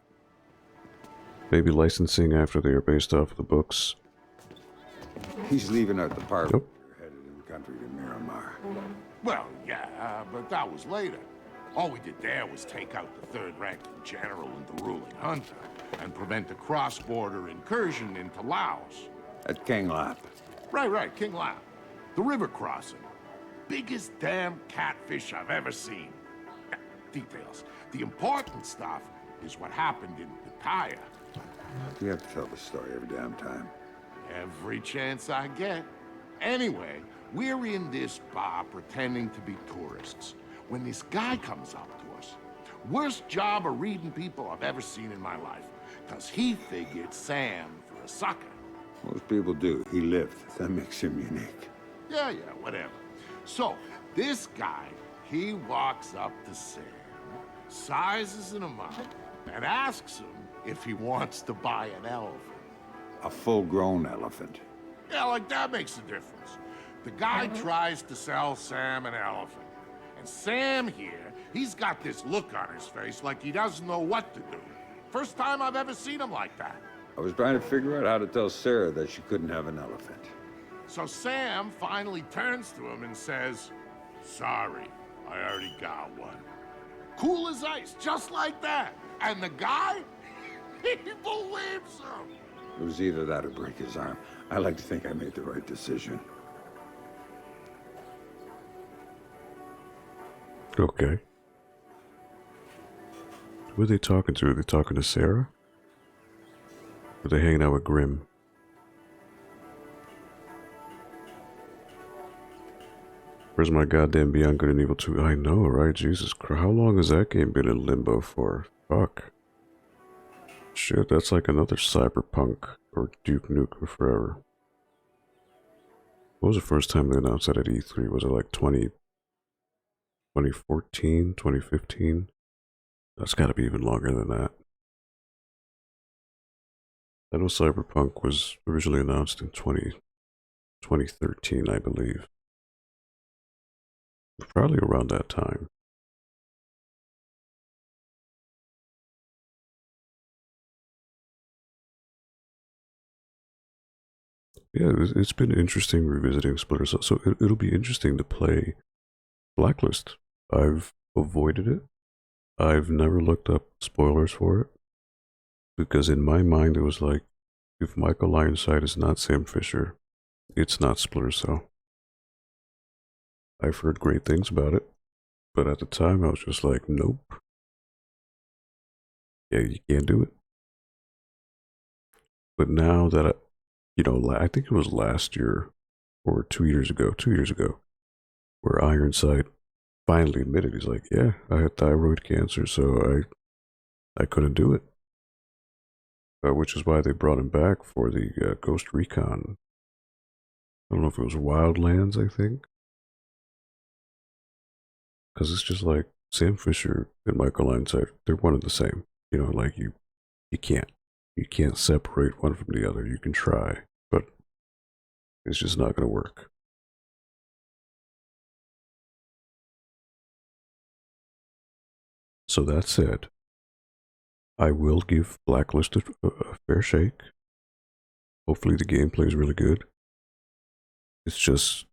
Maybe licensing after they are based off of the books. He's leaving out the part Yep. where you're headed in the country to Miramar. Well, yeah, but that was later. All we did there was take out the third-ranking general and the ruling junta and prevent a cross-border incursion into Laos. At King Lap. Right, King Lap. The river crossing. Biggest damn catfish I've ever seen. Details. The important stuff is what happened in Pattaya. You have to tell the story every damn time. Every chance I get. Anyway, we're in this bar pretending to be tourists when this guy comes up to us. Worst job of reading people I've ever seen in my life, because he figured Sam for a sucker. Most people do. He lived. That makes him unique. Yeah, whatever. So, this guy, he walks up to Sam, sizes him up, and asks him if he wants to buy an elephant. A full-grown elephant. Yeah, like that makes a difference. The guy tries to sell Sam an elephant. And Sam here, he's got this look on his face like he doesn't know what to do. First time I've ever seen him like that. I was trying to figure out how to tell Sarah that she couldn't have an elephant. So Sam finally turns to him and says, "Sorry, I already got one." Cool as ice, just like that. And the guy, he believes him. It was either that or break his arm. I like to think I made the right decision. Okay. Who are they talking to? Are they talking to Sarah? Or are they hanging out with Grimm? Where's my goddamn Beyond Good and Evil 2? I know, right? Jesus Christ. How long has that game been in limbo for? Fuck. Shit, that's like another Cyberpunk or Duke Nukem Forever. What was the first time they announced that at E3? Was it like 2014, 2015? That's gotta be even longer than that. I know Cyberpunk was originally announced in 2013, I believe. Probably around that time. Yeah, it's been interesting revisiting Splinter Cell. So it'll be interesting to play Blacklist. I've avoided it. I've never looked up spoilers for it. Because in my mind, it was like, if Michael Ironside is not Sam Fisher, it's not Splinter Cell. I've heard great things about it. But at the time, I was just like, nope. Yeah, you can't do it. But now that I think it was last year or 2 years ago, where Ironside finally admitted, he's like, yeah, I had thyroid cancer, so I couldn't do it. Which is why they brought him back for the Ghost Recon. I don't know if it was Wildlands, I think. Because it's just like Sam Fisher and Michael Ironside, they're one and the same. Like you can't. You can't separate one from the other. You can try, but it's just not going to work. So that said, I will give Blacklist a fair shake. Hopefully the gameplay is really good. It's just,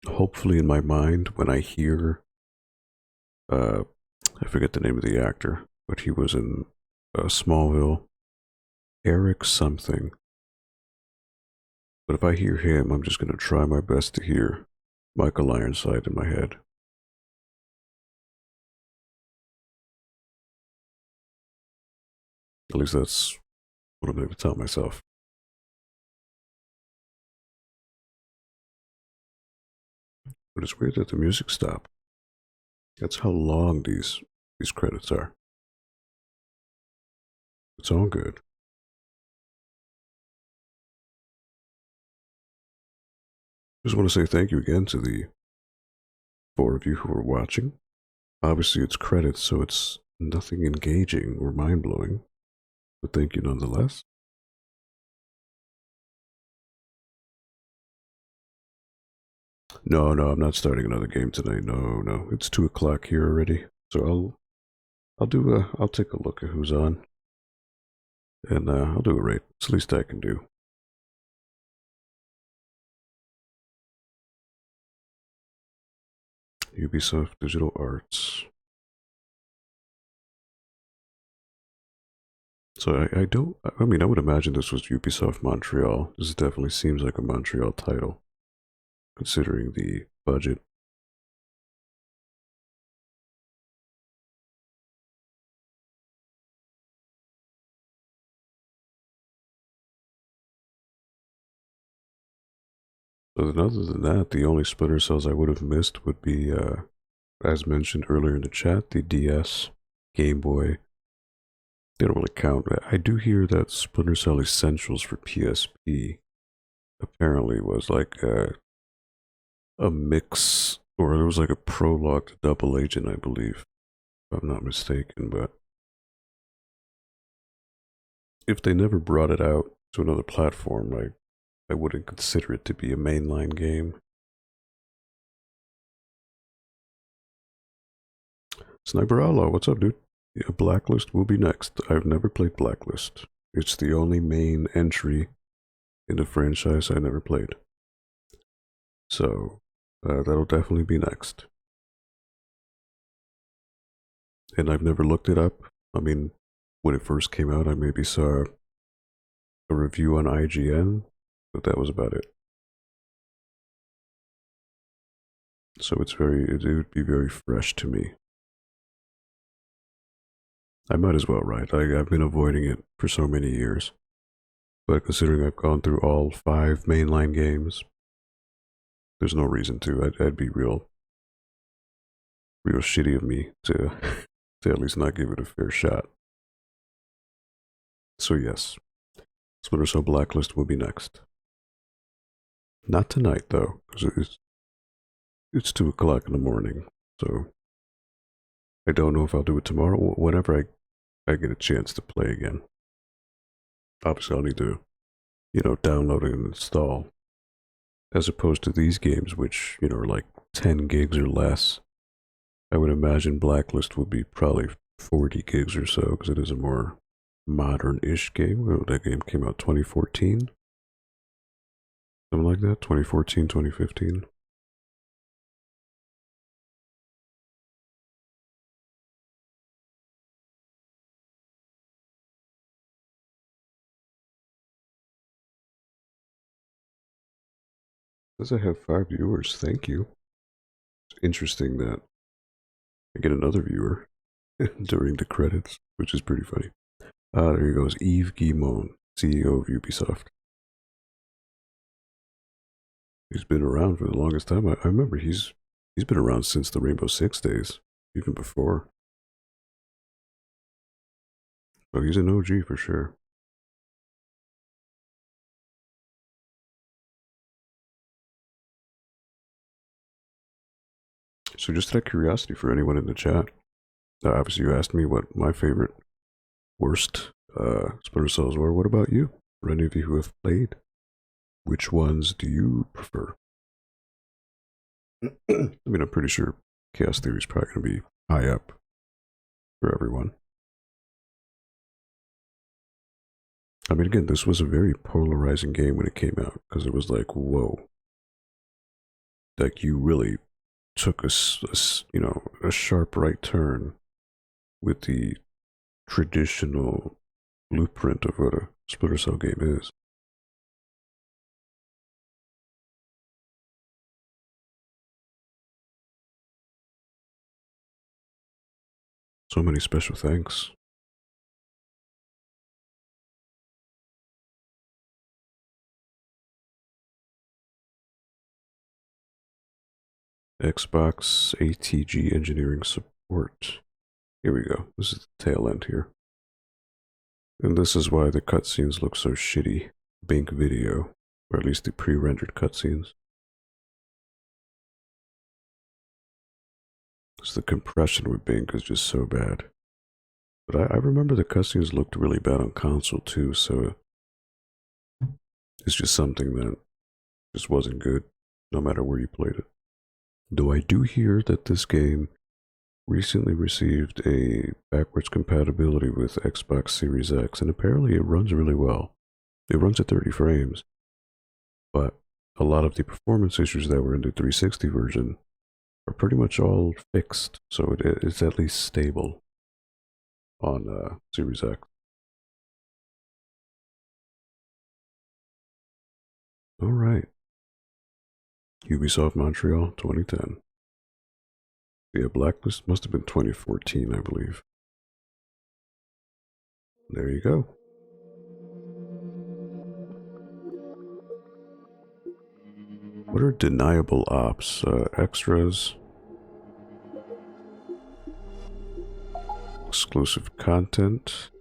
hopefully in my mind, when I hear, I forget the name of the actor, but he was in Smallville, Eric something. But if I hear him, I'm just going to try my best to hear Michael Ironside in my head. At least that's what I'm going to tell myself. But it's weird that the music stopped. That's how long these credits are. It's all good. Just want to say thank you again to the 4 of you who are watching. Obviously it's credits, so it's nothing engaging or mind-blowing. But thank you nonetheless. No, I'm not starting another game tonight. No. It's 2 o'clock here already. So I'll take a look at who's on. And I'll do a raid. It's the least I can do. Ubisoft Digital Arts. So I mean, I would imagine this was Ubisoft Montreal. This definitely seems like a Montreal title, considering the budget. So then other than that, the only Splinter Cells I would have missed would be, as mentioned earlier in the chat, the DS, Game Boy. They don't really count. I do hear that Splinter Cell Essentials for PSP apparently was like a mix, or there was like a prologue to Double Agent, I believe, if I'm not mistaken. But if they never brought it out to another platform, I wouldn't consider it to be a mainline game. Sniper Outlaw, what's up, dude? Yeah, Blacklist will be next. I've never played Blacklist. It's the only main entry in the franchise I never played. So, that'll definitely be next. And I've never looked it up. I mean, when it first came out, I maybe saw a review on IGN, but that was about it. So it would be very fresh to me. I might as well, right? I've been avoiding it for so many years. But considering I've gone through all 5 mainline games, there's no reason to. I'd be real shitty of me to to at least not give it a fair shot. So yes, Splinter Cell Blacklist will be next. Not tonight though, because it's 2 o'clock in the morning. So I don't know if I'll do it tomorrow. Whenever I get a chance to play again. Obviously, I'll need to, download and install. As opposed to these games, which, are like 10 gigs or less. I would imagine Blacklist would be probably 40 gigs or so, because it is a more modern-ish game. Oh, that game came out 2014? Something like that? 2014, 2015? Says I have 5 viewers. Thank you. It's interesting that I get another viewer during the credits, which is pretty funny. There he goes. Yves Guillemot, CEO of Ubisoft. He's been around for the longest time. I remember he's been around since the Rainbow Six days, even before. So he's an OG for sure. So just out of curiosity for anyone in the chat, obviously you asked me what my favorite worst Splinter Cells were. What about you? For any of you who have played, which ones do you prefer? I mean, I'm pretty sure Chaos Theory is probably going to be high up for everyone. I mean, again, this was a very polarizing game when it came out, because it was like, whoa. Like, you really took a sharp right turn with the traditional blueprint of what a Splinter Cell game is. So many special thanks. Xbox ATG engineering support. Here we go. This is the tail end here. And this is why the cutscenes look so shitty. Bink video, or at least the pre-rendered cutscenes. Because the compression with Bink is just so bad. But I remember the cutscenes looked really bad on console too, so it's just something that just wasn't good, no matter where you played it. Though I do hear that this game recently received a backwards compatibility with Xbox Series X, and apparently it runs really well. It runs at 30 frames, but a lot of the performance issues that were in the 360 version are pretty much all fixed, so it's at least stable on Series X. All right. Ubisoft Montreal 2010. Yeah, Blacklist must have been 2014, I believe. There you go. What are deniable ops? Extras. Exclusive content.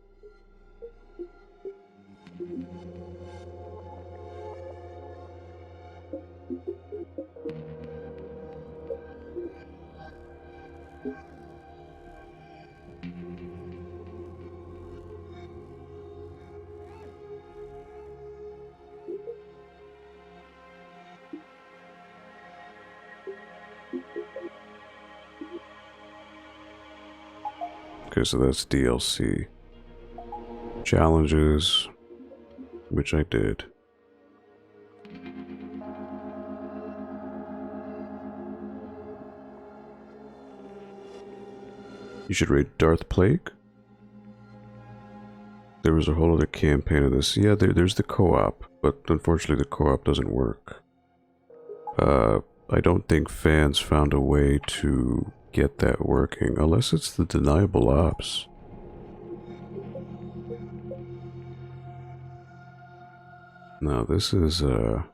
Okay, so that's DLC. Challenges, which I did. You should raid Darth Plague. There was a whole other campaign of this. Yeah, there's the co-op, but unfortunately the co-op doesn't work. I don't think fans found a way to get that working, unless it's the deniable ops. Now this is what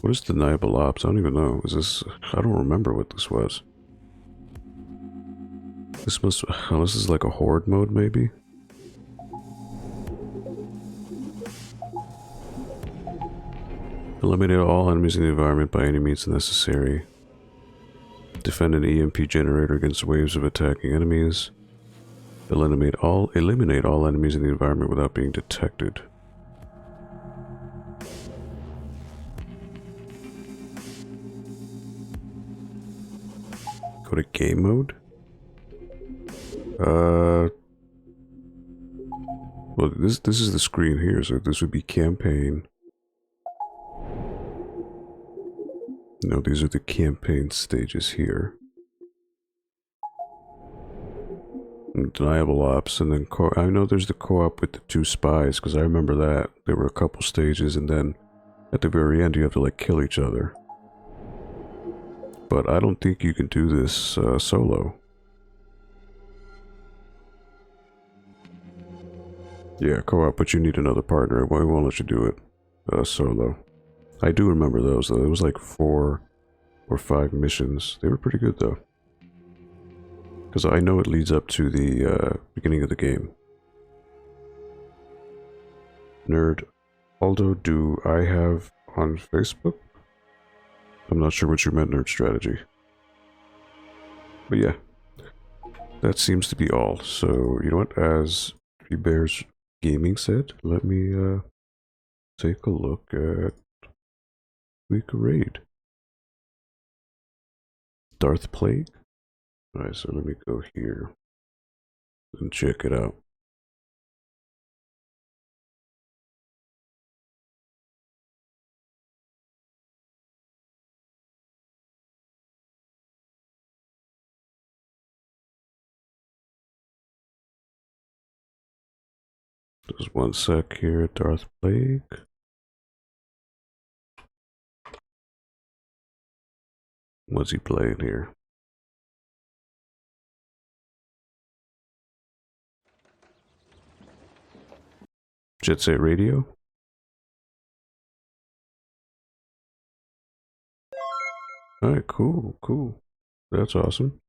is deniable ops? I don't even know. Is this? I don't remember what this was. This must. Oh, this is like a horde mode, maybe. Eliminate all enemies in the environment by any means necessary. Defend an EMP generator against waves of attacking enemies. Eliminate all enemies in the environment without being detected. Go to game mode. Well, this is the screen here, so this would be campaign. No, these are the campaign stages here. And deniable ops, and then I know there's the co-op with the 2 spies, because I remember that. There were a couple stages, and then at the very end you have to like kill each other. But I don't think you can do this solo. Yeah, co-op, but you need another partner. Why won't let you do it solo? I do remember those, though. It was like 4 or 5 missions. They were pretty good, though. Because I know it leads up to the beginning of the game. Nerd. Aldo, do I have on Facebook? I'm not sure what you meant, Nerd Strategy. But yeah. That seems to be all. So, you know what? As Three Bears Gaming said, let me take a look at week raid. Darth Plague. Alright, so let me go here and check it out. Just one sec here, Darth Plague. What's he playing here? Jet Set Radio? Alright, cool, cool. That's awesome.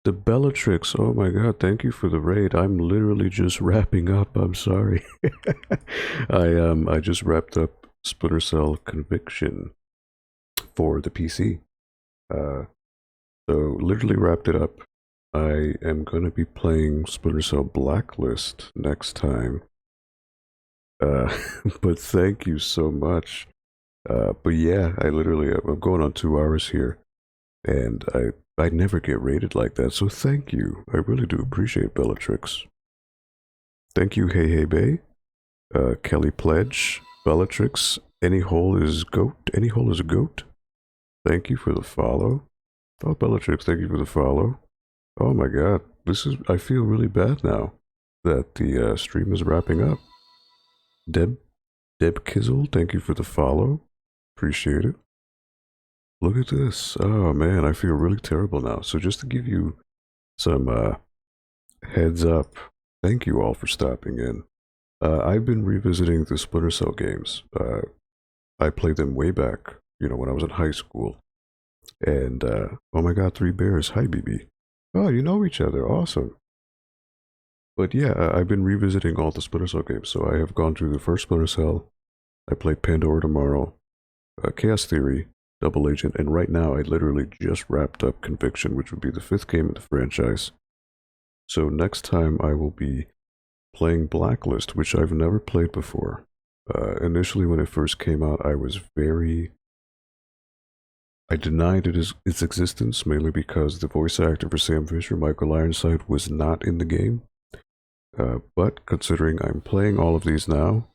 The Bellatrix, oh my god, thank you for the raid. I'm literally just wrapping up, I'm sorry. I just wrapped up Splinter Cell Conviction for the PC. So literally wrapped it up. I am gonna be playing Splinter Cell Blacklist next time. But thank you so much. But yeah, I'm going on 2 hours here, and I never get rated like that, so thank you. I really do appreciate Bellatrix. Thank you, Hey Hey Bay, Kelly Pledge, Bellatrix, Any Hole is Goat, Any Hole is a Goat. Thank you for the follow. Oh, Bellatrix, thank you for the follow. Oh my god, I feel really bad now that the stream is wrapping up. Deb Kizzle, thank you for the follow. Appreciate it. Look at this. Oh man, I feel really terrible now. So just to give you some heads up, thank you all for stopping in. I've been revisiting the Splinter Cell games. I played them way back, when I was in high school. And, oh my god, Three Bears. Hi, BB. Oh, you know each other. Awesome. But yeah, I've been revisiting all the Splinter Cell games. So I have gone through the first Splinter Cell. I played Pandora Tomorrow, Chaos Theory, Double Agent, and right now I literally just wrapped up Conviction, which would be the 5th game in the franchise. So next time I will be playing Blacklist, which I've never played before. Initially when it first came out, I denied its existence, mainly because the voice actor for Sam Fisher, Michael Ironside, was not in the game. But considering I'm playing all of these now...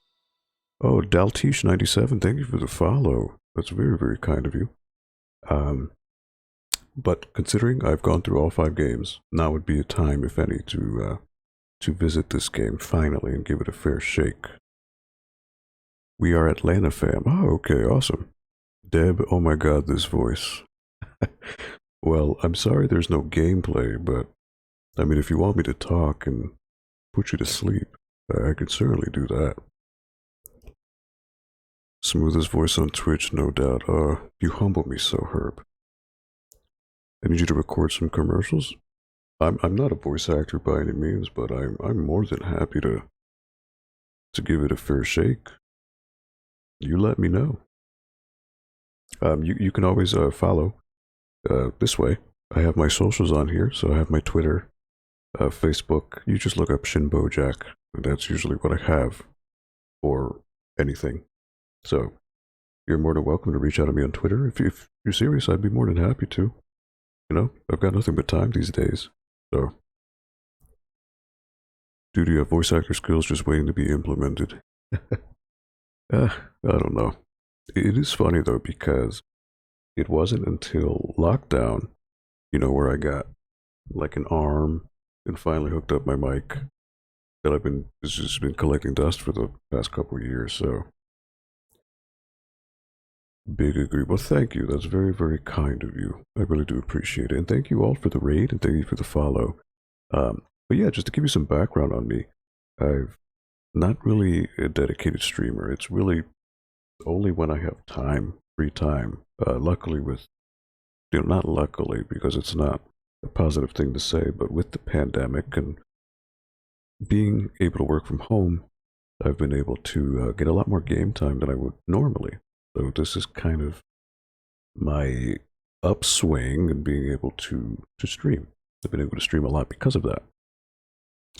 Oh, Daltish97, thank you for the follow. That's very, very kind of you. But considering I've gone through all 5 games, now would be a time, if any, to visit this game finally and give it a fair shake. We are Atlanta fam. Oh, okay, awesome. Deb, oh my god, this voice. Well, I'm sorry there's no gameplay, but I mean, if you want me to talk and put you to sleep, I could certainly do that. Smoothest voice on Twitch, no doubt. You humble me so, Herb. I need you to record some commercials. I'm not a voice actor by any means, but I'm more than happy to give it a fair shake. You let me know. You can always follow this way. I have my socials on here, so I have my Twitter, Facebook. You just look up Shin Bojack, and that's usually what I have, or anything. So you're more than welcome to reach out to me on Twitter. If you're serious, I'd be more than happy to. I've got nothing but time these days. So, dude, you have voice actor skills just waiting to be implemented. I don't know. It is funny though, because it wasn't until lockdown, where I got like an arm and finally hooked up my mic, that it's just been collecting dust for the past couple of years. So, big agree. Well, thank you. That's very, very kind of you. I really do appreciate it. And thank you all for the raid, and thank you for the follow. But yeah, just to give you some background on me, I've not really a dedicated streamer. It's really only when I have time, free time. Luckily with, not luckily, because it's not a positive thing to say, but with the pandemic and being able to work from home, I've been able to get a lot more game time than I would normally. So this is kind of my upswing in being able to stream. I've been able to stream a lot because of that.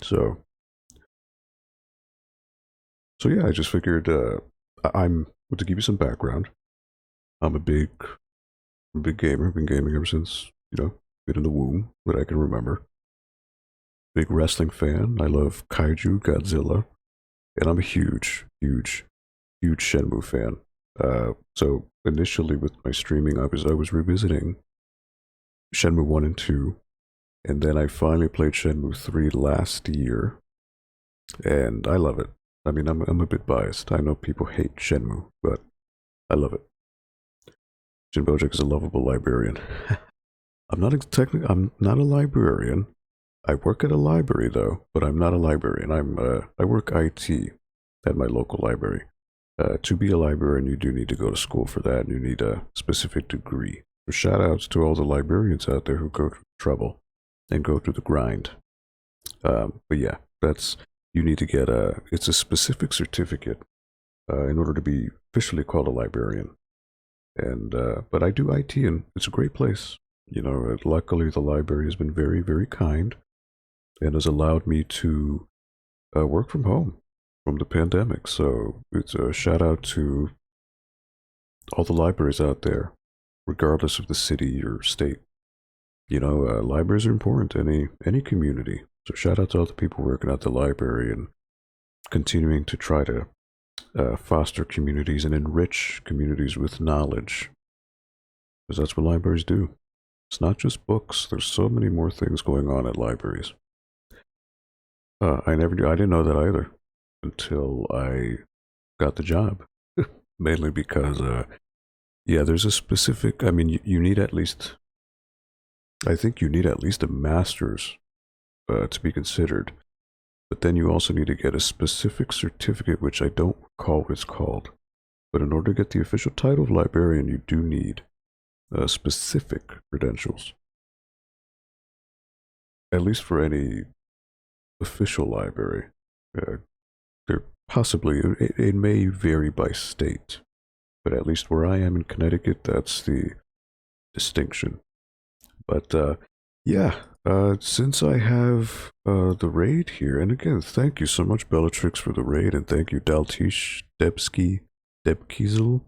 So yeah, I just figured to give you some background. I'm a big gamer. I've been gaming ever since, been in the womb that I can remember. Big wrestling fan. I love Kaiju, Godzilla, and I'm a huge Shenmue fan. So initially with my streaming, I was revisiting Shenmue 1 and 2, and then I finally played Shenmue 3 last year, and I love it. I mean, I'm a bit biased. I know people hate Shenmue, but I love it. Jin Bojack is a lovable librarian. I'm not a librarian. I work at a library though, but I'm not a librarian. I work IT at my local library. To be a librarian, you do need to go to school for that, and you need a specific degree. So shout outs to all the librarians out there who go through trouble and go through the grind. But yeah, you need to get it's a specific certificate in order to be officially called a librarian. And but I do IT, and it's a great place. Luckily the library has been very, very kind and has allowed me to work from home from the pandemic. So it's a shout out to all the libraries out there, regardless of the city or state. Libraries are important to any community. So shout out to all the people working at the library and continuing to try to foster communities and enrich communities with knowledge. Because that's what libraries do. It's not just books. There's so many more things going on at libraries. I didn't know that either until I got the job. Mainly because, there's a specific, you need at least, I think you need at least a master's to be considered but then you also need to get a specific certificate, which I don't recall what it's called. But in order to get the official title of librarian, you do need specific credentials. At least for any official library. There possibly, it may vary by state, but at least where I am in Connecticut, that's the distinction. But yeah, since I have the raid here, and again, thank you so much Bellatrix for the raid, and thank you Daltish, Debkiesel,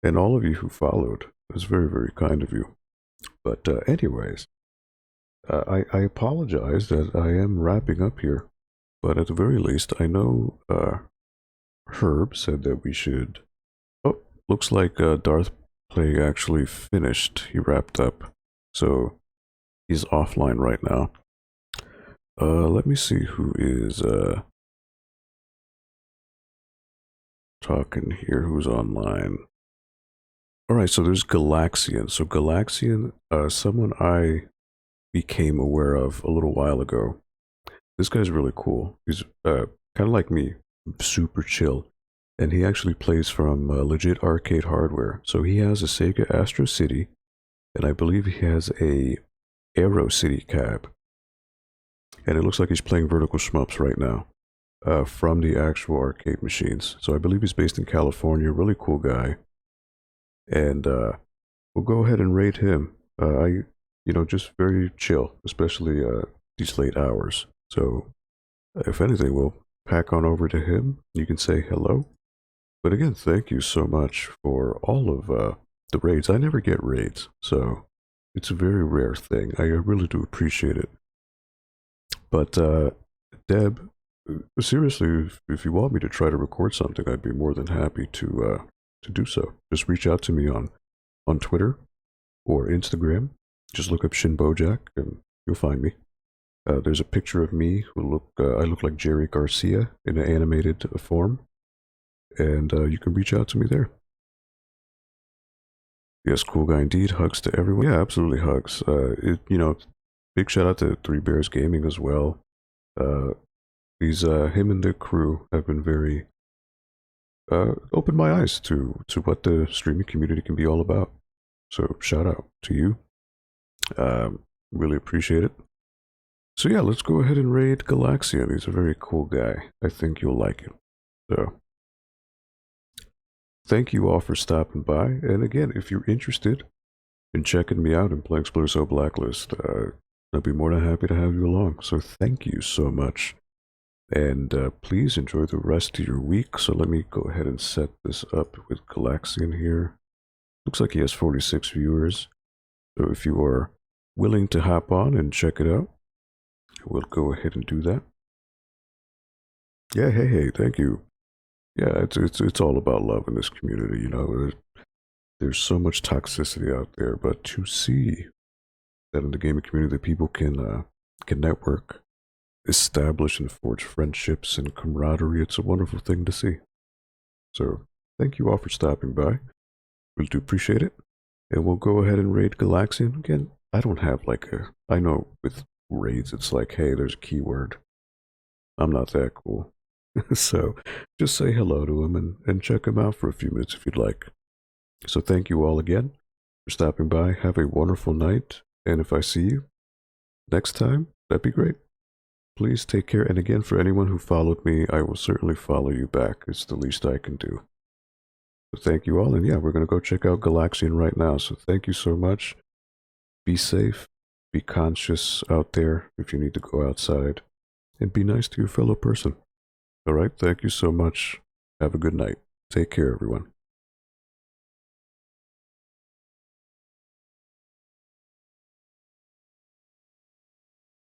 and all of you who followed. It was very, very kind of you. But anyways, I apologize that I am wrapping up here, but at the very least, I know Herb said that we should... Oh, looks like Darth Plague actually finished. He wrapped up, so he's offline right now. Let me see who is talking here, who's online. Alright, so there's Galaxian. So Galaxian, someone I became aware of a little while ago. This guy's really cool. He's kind of like me, super chill. And he actually plays from legit arcade hardware. So he has a Sega Astro City, and I believe he has a Aero City cab. And it looks like he's playing Vertical Shmups right now from the actual arcade machines. So I believe he's based in California. Really cool guy. And we'll go ahead and rate him. You know, just very chill, especially these late hours. So if anything, we'll pack on over to him. You can say hello. But again, thank you so much for all of the raids. I never get raids, so it's a very rare thing. I really do appreciate it. But Deb, seriously, if you want me to try to record something, I'd be more than happy to do so. Just reach out to me on Twitter or Instagram. Just look up Shin Bojack and you'll find me. There's a picture of me who I look like Jerry Garcia in an animated form. And you can reach out to me there. Yes, cool guy indeed. Hugs to everyone. Yeah, absolutely hugs. You know, big shout out to Three Bears Gaming as well. Him and the crew have been very opened my eyes to what the streaming community can be all about. So shout out to you. Really appreciate it. So yeah, let's go ahead and raid Galaxian. He's a very cool guy. I think you'll like him. So thank you all for stopping by. And again, if you're interested in checking me out and playing Splinter Cell Blacklist, I'd be more than happy to have you along. So thank you so much. And please enjoy the rest of your week. So let me go ahead and set this up with Galaxian here. Looks like he has 46 viewers. So if you are willing to hop on and check it out, we'll go ahead and do that. Yeah, hey, thank you. Yeah, it's all about love in this community, you know. There's so much toxicity out there, but to see that in the gaming community that people can network, establish and forge friendships and camaraderie, it's a wonderful thing to see. So thank you all for stopping by. Really do appreciate it. And we'll go ahead and raid Galaxian. Again, I don't have like I know with raids it's like, hey, there's a keyword. I'm not that cool. So just say hello to him and check him out for a few minutes if you'd like. So thank you all again for stopping by. Have a wonderful night. And if I see you next time, that'd be great. Please take care. And again, for anyone who followed me, I will certainly follow you back. It's the least I can do. So thank you all. And yeah, we're going to go check out Galaxian right now. So thank you so much. Be safe. Be conscious out there if you need to go outside. And be nice to your fellow person. All right. Thank you so much. Have a good night. Take care, everyone.